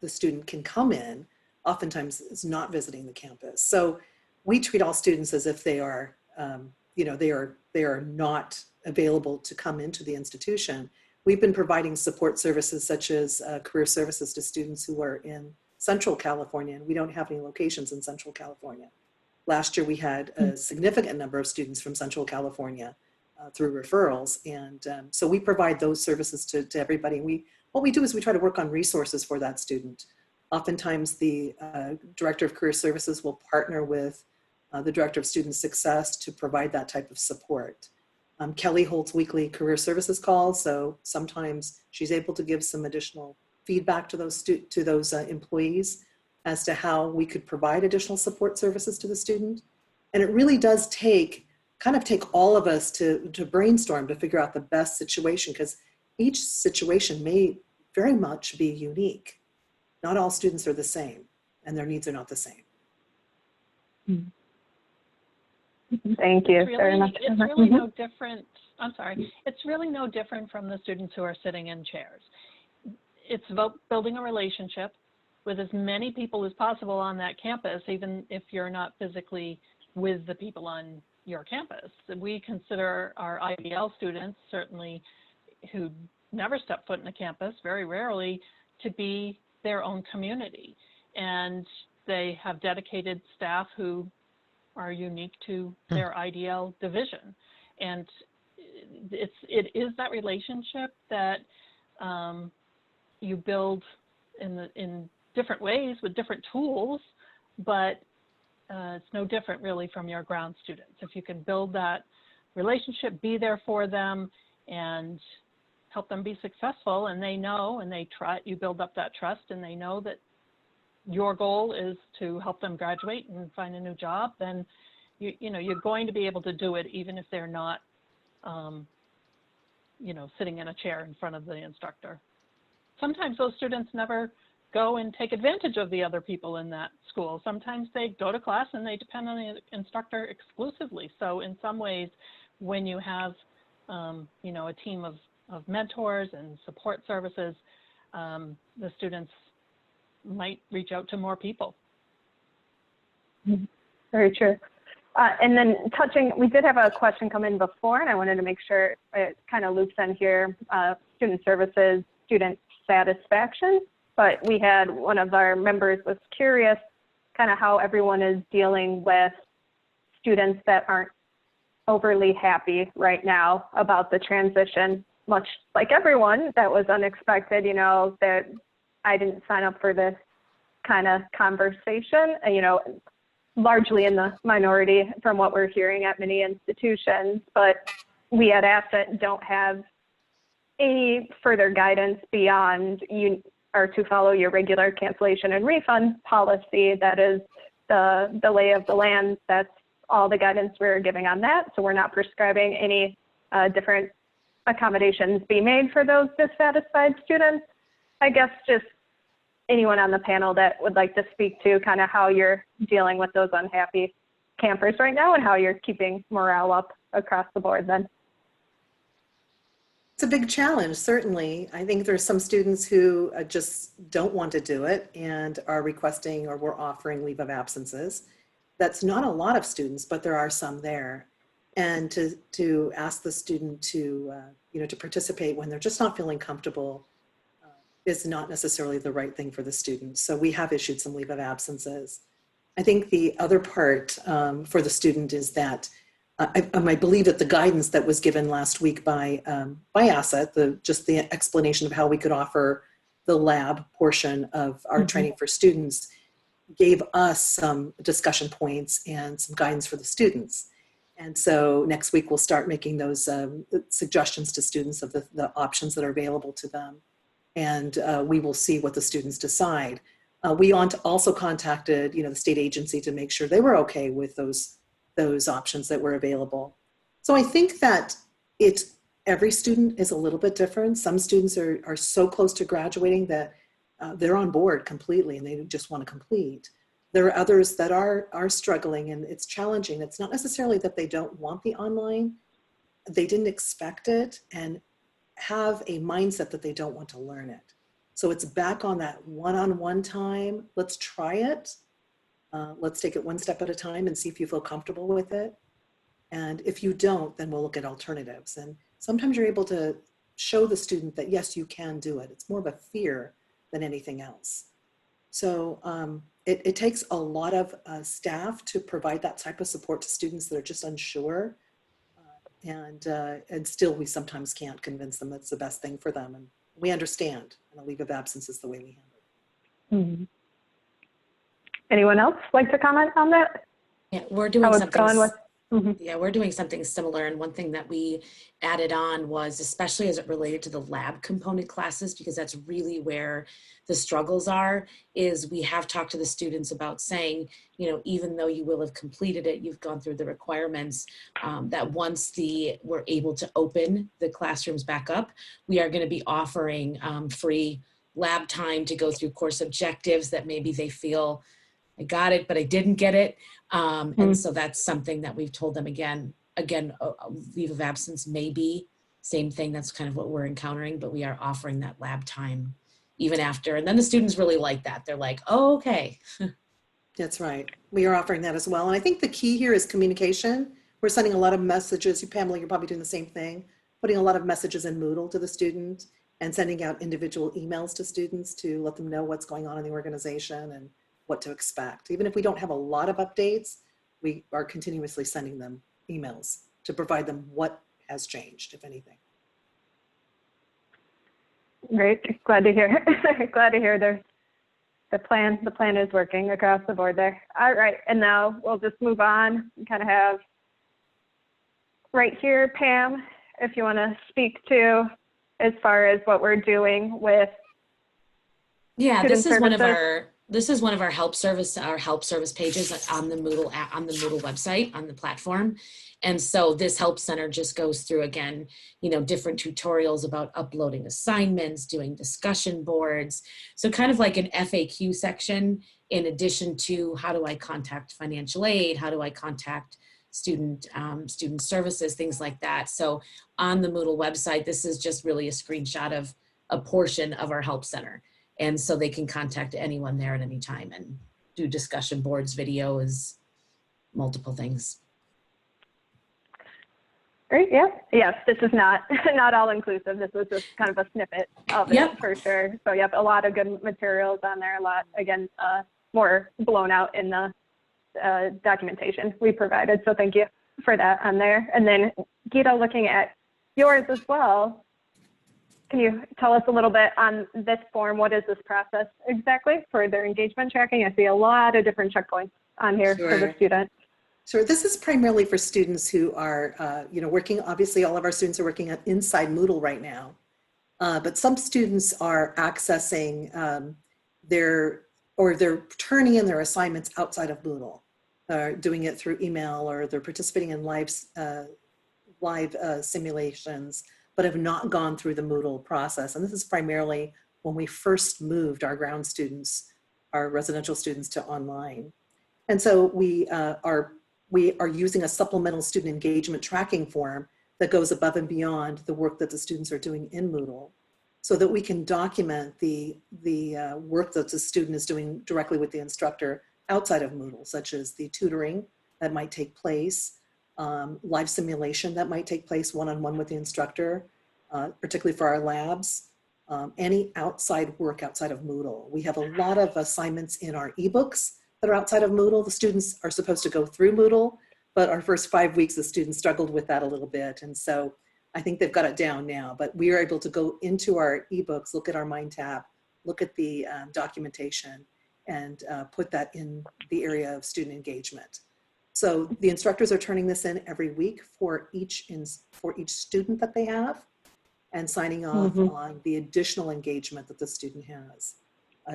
Speaker 8: the student can come in, oftentimes is not visiting the campus. So we treat all students as if they are, they are not available to come into the institution. We've been providing support services such as career services to students who are in Central California, and we don't have any locations in Central California. Last year we had a significant number of students from Central California through referrals, and so we provide those services to everybody. And what we do is we try to work on resources for that student. Oftentimes the Director of Career Services will partner with the Director of Student Success to provide that type of support. Kelly holds weekly career services calls, so sometimes she's able to give some additional feedback to those employees as to how we could provide additional support services to the student. And it really does take all of us to brainstorm to figure out the best situation, because each situation may very much be unique. Not all students are the same, and their needs are not the same.
Speaker 1: Thank you very much.
Speaker 5: It's really no different. I'm sorry. It's really no different from the students who are sitting in chairs. It's about building a relationship with as many people as possible on that campus, even if you're not physically with the people on your campus. We consider our IDL students, certainly who never step foot in a campus, very rarely, to be their own community. And they have dedicated staff who are unique to their IDL division. And it is that relationship that you build in different ways with different tools, but it's no different really from your ground students. If you can build that relationship, be there for them, and help them be successful, and they know, and they try, you build up that trust, and they know that your goal is to help them graduate and find a new job, then you know you're going to be able to do it even if they're not you know, sitting in a chair in front of the instructor. Sometimes those students never go and take advantage of the other people in that school. Sometimes they go to class and they depend on the instructor exclusively. So in some ways, when you have you know, a team of mentors and support services, the students might reach out to more people.
Speaker 1: Very true. And then we did have a question come in before, and I wanted to make sure it kind of loops in here, student services, student satisfaction. But we had one of our members was curious kind of how everyone is dealing with students that aren't overly happy right now about the transition, much like everyone. That was unexpected, you know, that I didn't sign up for this kind of conversation, you know, largely in the minority from what we're hearing at many institutions, but we at ACCET don't have any further guidance beyond you are to follow your regular cancellation and refund policy. That is the lay of the land. That's all the guidance we're giving on that. So we're not prescribing any different accommodations be made for those dissatisfied students. I guess just anyone on the panel that would like to speak to kind of how you're dealing with those unhappy campers right now and how you're keeping morale up across the board then.
Speaker 8: It's a big challenge, certainly. I think there's some students who just don't want to do it and are requesting or we're offering leave of absences. That's not a lot of students, but there are some there. And to ask the student to, you know, to participate when they're just not feeling comfortable is not necessarily the right thing for the student. So we have issued some leave of absences. I think the other part for the student is that I believe that the guidance that was given last week by ACCET, just the explanation of how we could offer the lab portion of our training for students, gave us some discussion points and some guidance for the students. And so next week we'll start making those suggestions to students of the options that are available to them. And we will see what the students decide. We also contacted, you know, the state agency to make sure they were okay with those options that were available. So I think that every student is a little bit different. Some students are so close to graduating that they're on board completely and they just want to complete. There are others that are struggling and it's challenging. It's not necessarily that they don't want the online, they didn't expect it and have a mindset that they don't want to learn it. So it's back on that one-on-one time. Let's try it. Let's take it one step at a time and see if you feel comfortable with it. And if you don't, then we'll look at alternatives. And sometimes you're able to show the student that, yes, you can do it. It's more of a fear than anything else. So it takes a lot of staff to provide that type of support to students that are just unsure. And still we sometimes can't convince them that's the best thing for them. And we understand, and a leave of absence is the way we handle it.
Speaker 1: Anyone else like to comment on that?
Speaker 3: Yeah, we're doing
Speaker 1: How it's
Speaker 3: something.
Speaker 1: going with
Speaker 3: Yeah, we're doing something similar. And one thing that we added on was, especially as it related to the lab component classes, because that's really where the struggles are, is we have talked to the students about saying, you know, even though you will have completed it, you've gone through the requirements, that once we're able to open the classrooms back up, we are going to be offering free lab time to go through course objectives that maybe they feel I got it, but I didn't get it. And so that's something that we've told them again, leave of absence may be same thing. That's kind of what we're encountering, but we are offering that lab time even after. And then the students really like that. They're like, oh, okay.
Speaker 8: That's right. We are offering that as well. And I think the key here is communication. We're sending a lot of messages. You, Pamela, you're probably doing the same thing, putting a lot of messages in Moodle to the student and sending out individual emails to students to let them know what's going on in the organization and what to expect. Even if we don't have a lot of updates, we are continuously sending them emails to provide them what has changed, if anything.
Speaker 1: Great, glad to hear. Glad to hear the plan is working across the board there. All right, and now we'll just move on and kind of have right here, Pam, if you want to speak to as far as what we're doing with
Speaker 3: this is
Speaker 1: services.
Speaker 3: This is one of our help service pages on the Moodle on the Moodle website on the platform. And so this help center just goes through again, different tutorials about uploading assignments, doing discussion boards. So kind of like an FAQ section in addition to how do I contact financial aid? How do I contact student services, things like that. So on the Moodle website, this is just really a screenshot of a portion of our help center. And so they can contact anyone there at any time and do discussion boards, videos, multiple things.
Speaker 1: Great, yeah. Yes, this is not all inclusive. This was just kind of a snippet of it for sure. So a lot of good materials on there, a lot, again, more blown out in the documentation we provided. So thank you for that on there. And then Gita, looking at yours as well, can you tell us a little bit on this form? What is this process exactly for their engagement tracking? I see a lot of different checkpoints on here for the student.
Speaker 8: Sure. This is primarily for students who are, working. Obviously, all of our students are working inside Moodle right now, but some students are accessing they're turning in their assignments outside of Moodle, doing it through email, or they're participating in live simulations, but have not gone through the Moodle process. And this is primarily when we first moved our ground students, our residential students, to online. And so we are using a supplemental student engagement tracking form that goes above and beyond the work that the students are doing in Moodle, so that we can document the work that the student is doing directly with the instructor outside of Moodle, such as the tutoring that might take place, live simulation that might take place one-on-one with the instructor, particularly for our labs, any outside work outside of Moodle. We have a lot of assignments in our ebooks that are outside of Moodle. The students are supposed to go through Moodle, but our first 5 weeks, the students struggled with that a little bit. And so I think they've got it down now, but we are able to go into our ebooks, look at our Mind tab, look at the documentation, and put that in the area of student engagement. So the instructors are turning this in every week for each student that they have, and signing off on the additional engagement that the student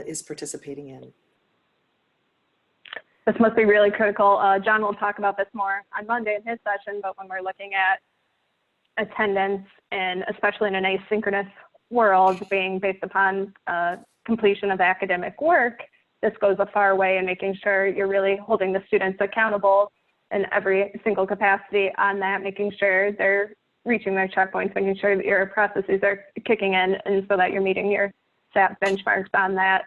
Speaker 8: is participating in.
Speaker 1: This must be really critical. John will talk about this more on Monday in his session, but when we're looking at attendance, and especially in an asynchronous world being based upon completion of academic work, this goes a far way in making sure you're really holding the students accountable in every single capacity on that, making sure they're reaching their checkpoints, making sure that your processes are kicking in, and so that you're meeting your SAT benchmarks on that,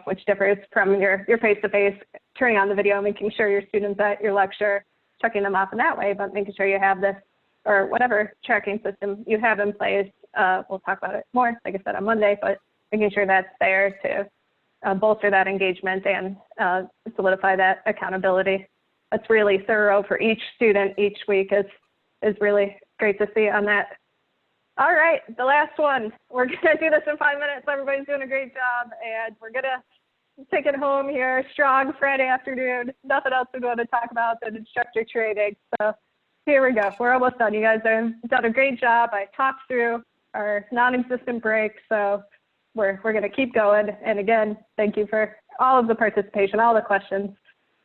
Speaker 1: which differs from your face-to-face, turning on the video, making sure your students at your lecture, checking them off in that way, but making sure you have this, or whatever tracking system you have in place. We'll talk about it more, like I said, on Monday, but making sure that's there to bolster that engagement and solidify that accountability. That's really thorough for each student each week is really great to see on that. All right, the last one. We're gonna do this in 5 minutes. Everybody's doing a great job, and we're gonna take it home here. Strong Friday afternoon. Nothing else to go to talk about than instructor training. So here we go. We're almost done. You guys have done a great job. I talked through our non-existent break, so we're gonna keep going. And again, thank you for all of the participation, all the questions.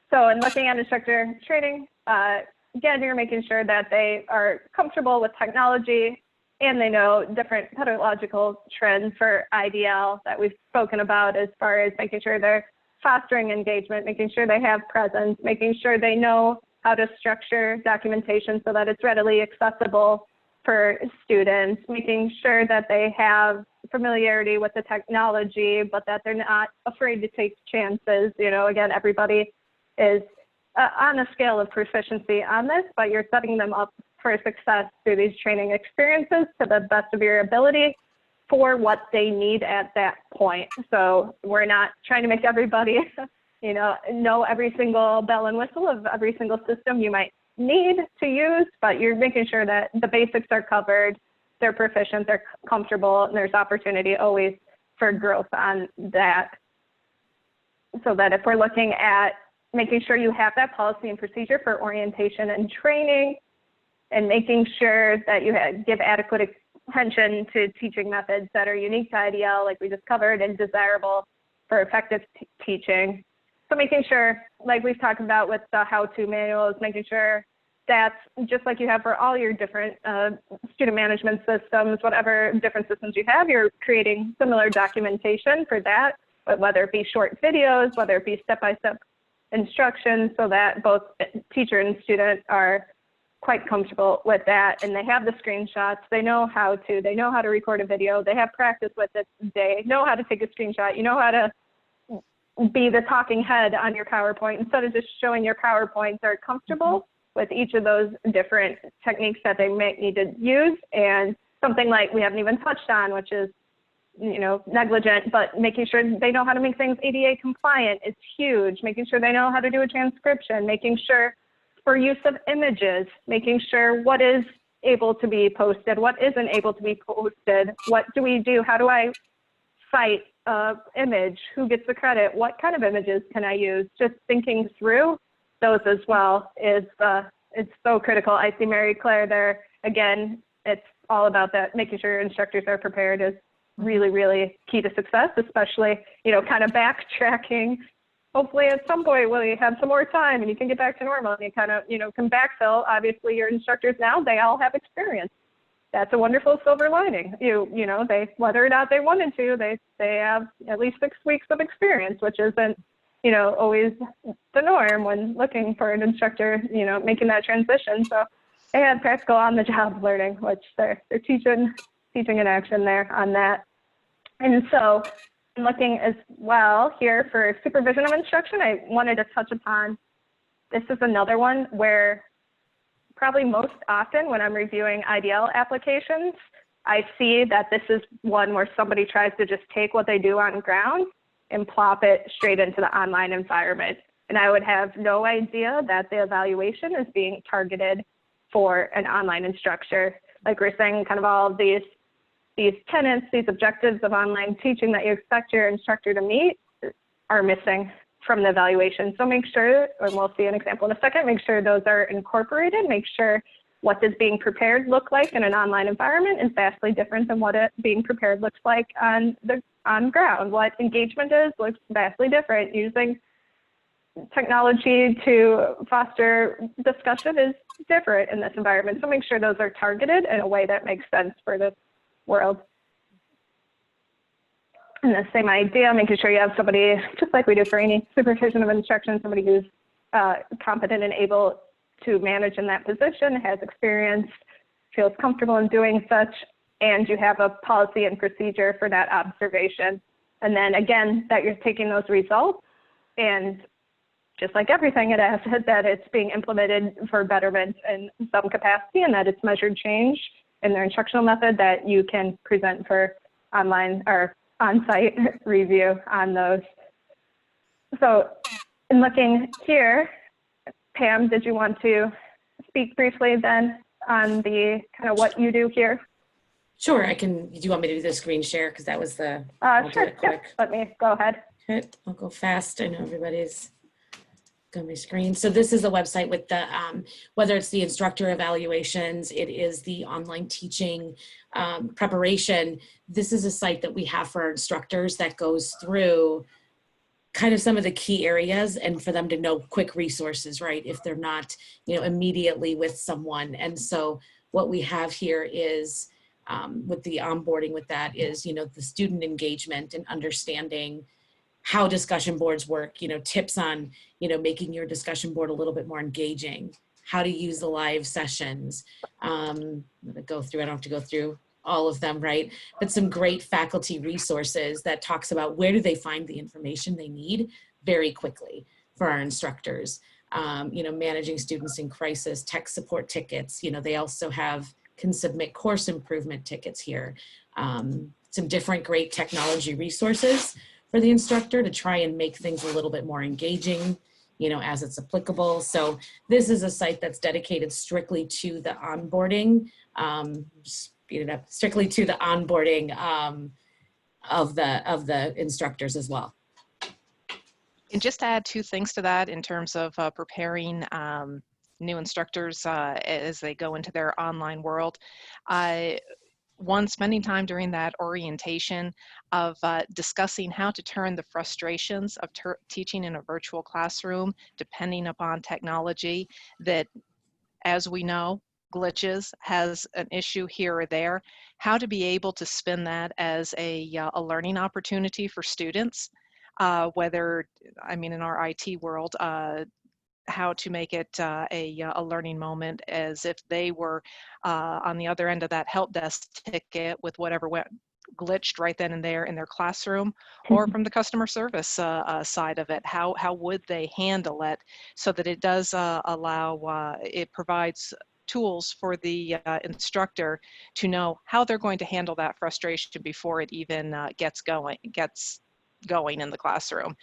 Speaker 1: So in looking at instructor training, again, you're making sure that they are comfortable with technology and they know different pedagogical trends for IDL that we've spoken about, as far as making sure they're fostering engagement, making sure they have presence, making sure they know how to structure documentation so that it's readily accessible for students, making sure that they have familiarity with the technology, but that they're not afraid to take chances. You know, again, everybody is on a scale of proficiency on this, but you're setting them up for success through these training experiences to the best of your ability for what they need at that point. So we're not trying to make everybody, you know every single bell and whistle of every single system you might need to use, but you're making sure that the basics are covered, they're proficient, they're comfortable, and there's opportunity always for growth on that. So that if we're looking at making sure you have that policy and procedure for orientation and training, and making sure that you give adequate attention to teaching methods that are unique to IDL, like we just covered, and desirable for effective teaching. So making sure, like we've talked about with the how-to manuals, making sure that's just like you have for all your different student management systems, whatever different systems you have, you're creating similar documentation for that, but whether it be short videos, whether it be step-by-step instructions, so that both teacher and student are quite comfortable with that, and they have the screenshots, they know how to record a video, they have practice with it, they know how to take a screenshot, you know how to be the talking head on your PowerPoint instead of just showing your PowerPoints, are comfortable with each of those different techniques that they may need to use. And something like we haven't even touched on, which is, you know, negligent, but making sure they know how to make things ADA compliant is huge. Making sure they know how to do a transcription, making sure for use of images, making sure what is able to be posted, what isn't able to be posted, what do we do, how do I cite image, who gets the credit, what kind of images can I use? Just thinking through those as well is it's so critical. I see Mary Claire there. Again, it's all about that, making sure your instructors are prepared is really, really key to success, especially, you know, kind of backtracking. Hopefully at some point when you have some more time and you can get back to normal and you kind of, you know, can backfill. Obviously your instructors now, they all have experience. That's a wonderful silver lining. You know, they, whether or not they wanted to, they have at least 6 weeks of experience, which isn't, you know, always the norm when looking for an instructor, you know, making that transition. So they had practical on-the-job learning, which they're teaching in action there on that. And so I'm looking as well here for supervision of instruction. I wanted to touch upon, this is another one where probably most often when I'm reviewing IDL applications, I see that this is one where somebody tries to just take what they do on ground and plop it straight into the online environment. And I would have no idea that the evaluation is being targeted for an online instructor. Like we're saying, kind of all of these tenets, these objectives of online teaching that you expect your instructor to meet are missing from the evaluation. So make sure, and we'll see an example in a second, make sure those are incorporated, make sure what does being prepared look like in an online environment is vastly different than what being prepared looks like on ground. What engagement is looks vastly different. Using technology to foster discussion is different in this environment. So make sure those are targeted in a way that makes sense for this world. And the same idea, making sure you have somebody, just like we do for any supervision of instruction, somebody who's competent and able to manage in that position, has experience, feels comfortable in doing such, and you have a policy and procedure for that observation. And then again, that you're taking those results and just like everything at ACCET, that it's being implemented for betterment in some capacity and that it's measured change in their instructional method that you can present for online or on-site review on those. So in looking here, Pam, did you want to speak briefly then on the kind of what you do here?
Speaker 3: Sure, I can. Do you want me to do the screen share? Because that was the, I'll
Speaker 1: sure,
Speaker 3: do it quick.
Speaker 1: Yep. Let me go ahead.
Speaker 3: Okay, I'll go fast. I know everybody's got my screen. So this is a website with the, whether it's the instructor evaluations, it is the online teaching preparation. This is a site that we have for our instructors that goes through kind of some of the key areas and for them to know quick resources, right? If they're not, you know, immediately with someone. And so what we have here is with the onboarding with that is, you know, the student engagement and understanding how discussion boards work, tips on, making your discussion board a little bit more engaging, how to use the live sessions. I'm gonna go through, I don't have to go through all of them, right? But some great faculty resources that talks about where do they find the information they need very quickly for our instructors. Managing students in crisis, tech support tickets. They also can submit course improvement tickets here. Some different great technology resources for the instructor to try and make things a little bit more engaging, as it's applicable. So this is a site that's dedicated strictly to the onboarding, strictly to the onboarding of the instructors as well.
Speaker 9: And just to add two things to that in terms of preparing new instructors as they go into their online world. One, spending time during that orientation of discussing how to turn the frustrations of teaching in a virtual classroom, depending upon technology that, as we know, glitches, has an issue here or there, how to be able to spin that as a learning opportunity for students, whether, in our IT world, how to make it a learning moment as if they were on the other end of that help desk ticket with whatever went glitched right then and there in their classroom, or from the customer service side of it, how would they handle it so that it does allow, it provides tools for the instructor to know how they're going to handle that frustration before it even gets going in the classroom.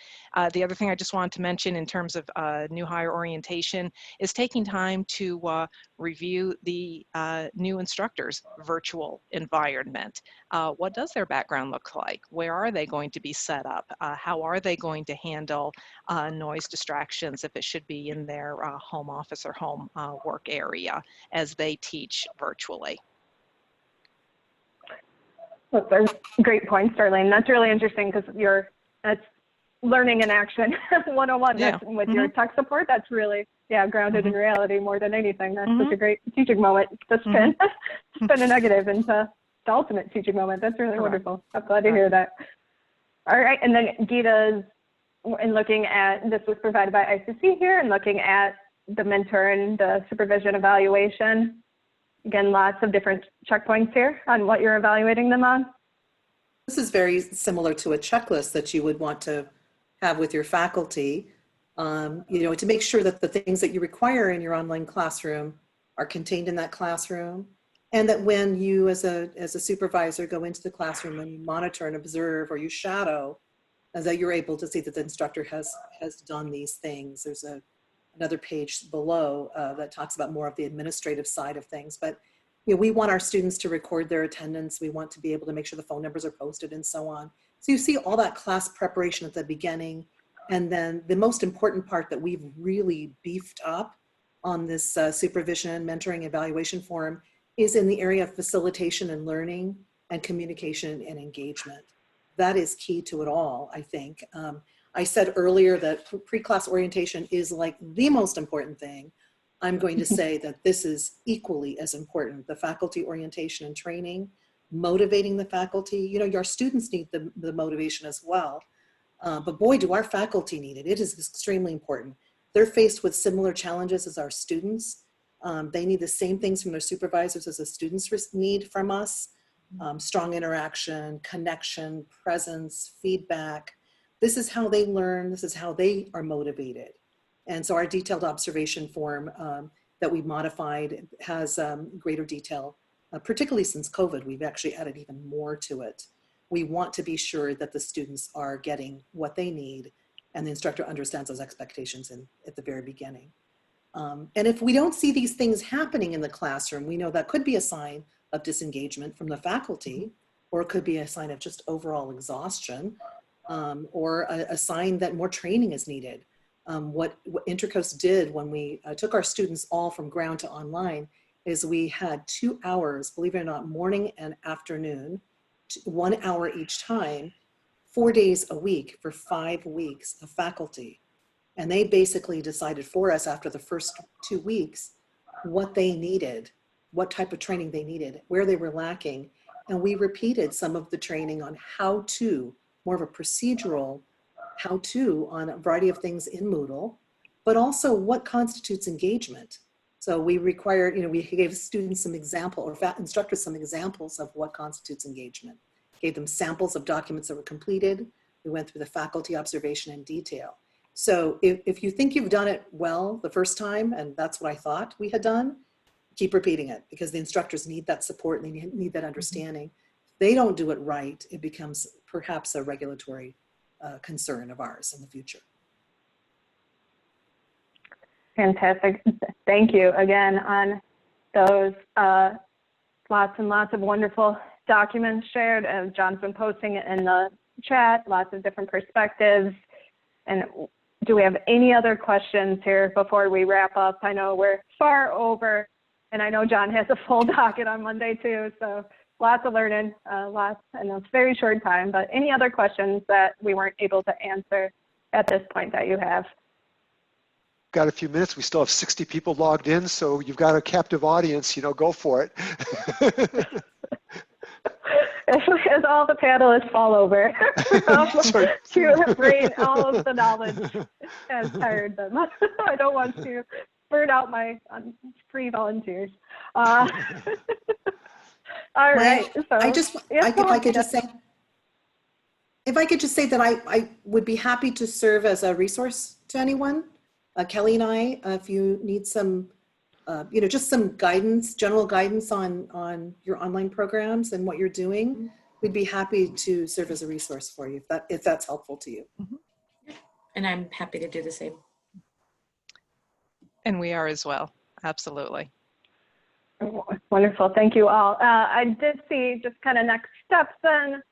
Speaker 9: The other thing I just wanted to mention in terms of new hire orientation is taking time to review the new instructor's virtual environment. What does their background look like? Where are they going to be set up? How are they going to handle noise distractions if it should be in their home office or home work area as they teach virtually?
Speaker 1: Those are great points, Darlene. That's really interesting because that's learning in action 101.
Speaker 9: Yeah.
Speaker 1: That's with your tech support. That's really, grounded in reality more than anything. That's such a great teaching moment to spin, spin a negative into the ultimate teaching moment. That's really wonderful. I'm glad to hear that. All right. And then Geeta's, in looking at, this was provided by ICC here, and looking at the mentor and the supervision evaluation. Again, lots of different checkpoints here on what you're evaluating them on.
Speaker 8: This is very similar to a checklist that you would want to have with your faculty, to make sure that the things that you require in your online classroom are contained in that classroom, and that when you as a supervisor go into the classroom and you monitor and observe or you shadow, that you're able to see that the instructor has done these things. There's another page below that talks about more of the administrative side of things. But we want our students to record their attendance. We want to be able to make sure the phone numbers are posted and so on. So you see all that class preparation at the beginning. And then the most important part that we've really beefed up on this supervision, mentoring, evaluation forum is in the area of facilitation and learning and communication and engagement. That is key to it all, I think. I said earlier that pre-class orientation is like the most important thing. I'm going to say that this is equally as important. The faculty orientation and training, motivating the faculty. Your students need the motivation as well. But boy, do our faculty need it. It is extremely important. They're faced with similar challenges as our students. They need the same things from their supervisors as the students need from us. Strong interaction, connection, presence, feedback. This is how they learn. This is how they are motivated. And so our detailed observation form that we modified has greater detail, particularly since COVID. We've actually added even more to it. We want to be sure that the students are getting what they need and the instructor understands those expectations at the very beginning. And if we don't see these things happening in the classroom, we know that could be a sign of disengagement from the faculty, or it could be a sign of just overall exhaustion, or a sign that more training is needed. What Intercoast did when we took our students all from ground to online is we had 2 hours, believe it or not, morning and afternoon, 1 hour each time, 4 days a week for 5 weeks of faculty. And they basically decided for us after the first 2 weeks what they needed, what type of training they needed, where they were lacking. And we repeated some of the training on how to, more of a procedural how-to on a variety of things in Moodle, but also what constitutes engagement. So we required, we gave students some example, or instructors some examples of what constitutes engagement. Gave them samples of documents that were completed. We went through the faculty observation in detail. So if you think you've done it well the first time, and that's what I thought we had done, keep repeating it, because the instructors need that support and they need that understanding. If they don't do it right, it becomes perhaps a regulatory concern of ours in the future.
Speaker 1: Fantastic. Thank you again on those lots and lots of wonderful documents shared. As John's been posting it in the chat, lots of different perspectives. And do we have any other questions here before we wrap up? I know we're far over, and I know John has a full docket on Monday too, so lots of learning, lots, and it's a very short time, but any other questions that we weren't able to answer at this point that you have?
Speaker 2: Got a few minutes. We still have 60 people logged in, so you've got a captive audience, go for it.
Speaker 1: As all the panelists fall over to bring all of the knowledge has tired them. I don't want to burn out my free volunteers. All right. So,
Speaker 8: if I could just say that I would be happy to serve as a resource to anyone. Kelly and I, if you need some, just some guidance, general guidance on your online programs and what you're doing, we'd be happy to serve as a resource for you if that's helpful to you.
Speaker 3: And I'm happy to do the same.
Speaker 9: And we are as well. Absolutely.
Speaker 1: Wonderful. Thank you all. I did see just kind of next steps then.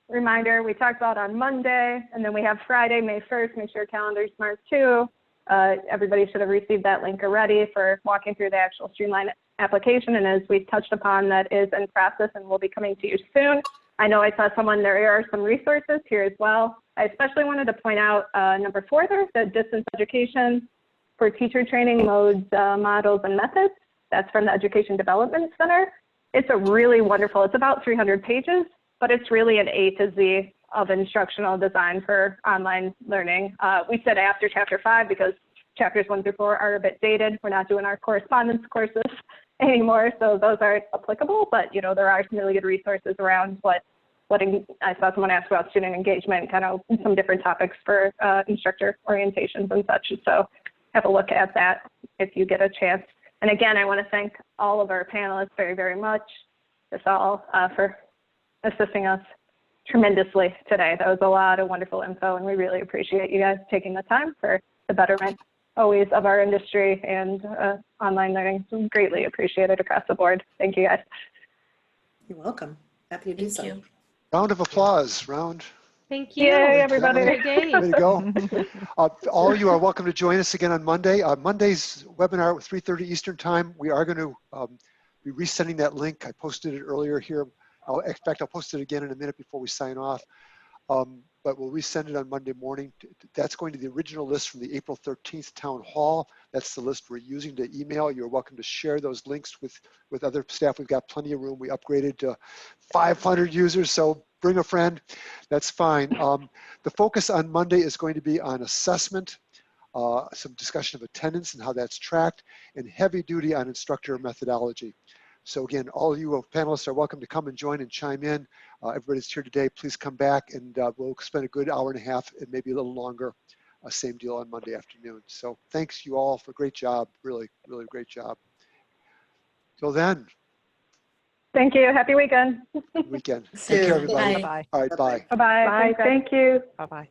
Speaker 1: Reminder, we talked about on Monday, and then we have Friday, May 1st. Make sure your calendar's marked too. Everybody should have received that link already for walking through the actual Streamline application. And as we've touched upon, that is in process and will be coming to you soon. I know I saw there are some resources here as well. I especially wanted to point out number 4 there, the distance education for teacher training modes, models, and methods. That's from the Education Development Center. It's a really wonderful, it's about 300 pages, but it's really an A to Z of instructional design for online learning. We said after chapter 5 because chapters 1 through 4 are a bit dated. We're not doing our correspondence courses anymore, so those aren't applicable, but there are some really good resources around what I saw someone ask about student engagement, kind of some different topics for instructor orientations and such. So have a look at that if you get a chance. And again, I want to thank all of our panelists very, very much, just all for assisting us tremendously today. That was a lot of wonderful info, and we really appreciate you guys taking the time for the betterment always of our industry and online learning. So greatly appreciated across the board. Thank you guys.
Speaker 8: You're welcome. Happy to do so.
Speaker 3: Thank you.
Speaker 2: Round of applause. Round.
Speaker 4: Thank you.
Speaker 1: Yay, everybody.
Speaker 4: Great day.
Speaker 2: Way to go. All of you are welcome to join us again on Monday. Monday's webinar at 3:30 Eastern Time. We are going to be resending that link. I posted it earlier here. In fact, I'll post it again in a minute before we sign off. But we'll resend it on Monday morning. That's going to the original list from the April 13th Town Hall. That's the list we're using to email. You're welcome to share those links with other staff. We've got plenty of room. We upgraded to 500 users, so bring a friend. That's fine. The focus on Monday is going to be on assessment, some discussion of attendance and how that's tracked, and heavy duty on instructor methodology. So again, all of you panelists are welcome to come and join and chime in. Everybody's here today. Please come back, and we'll spend a good hour and a half and maybe a little longer. Same deal on Monday afternoon. So thanks you all for a great job. Really, really great job. Till then.
Speaker 1: Thank you. Happy weekend.
Speaker 2: Weekend. Take care, everybody.
Speaker 9: Bye-bye.
Speaker 2: All right, bye.
Speaker 1: Bye-bye. Bye. Thank you.
Speaker 9: Bye-bye.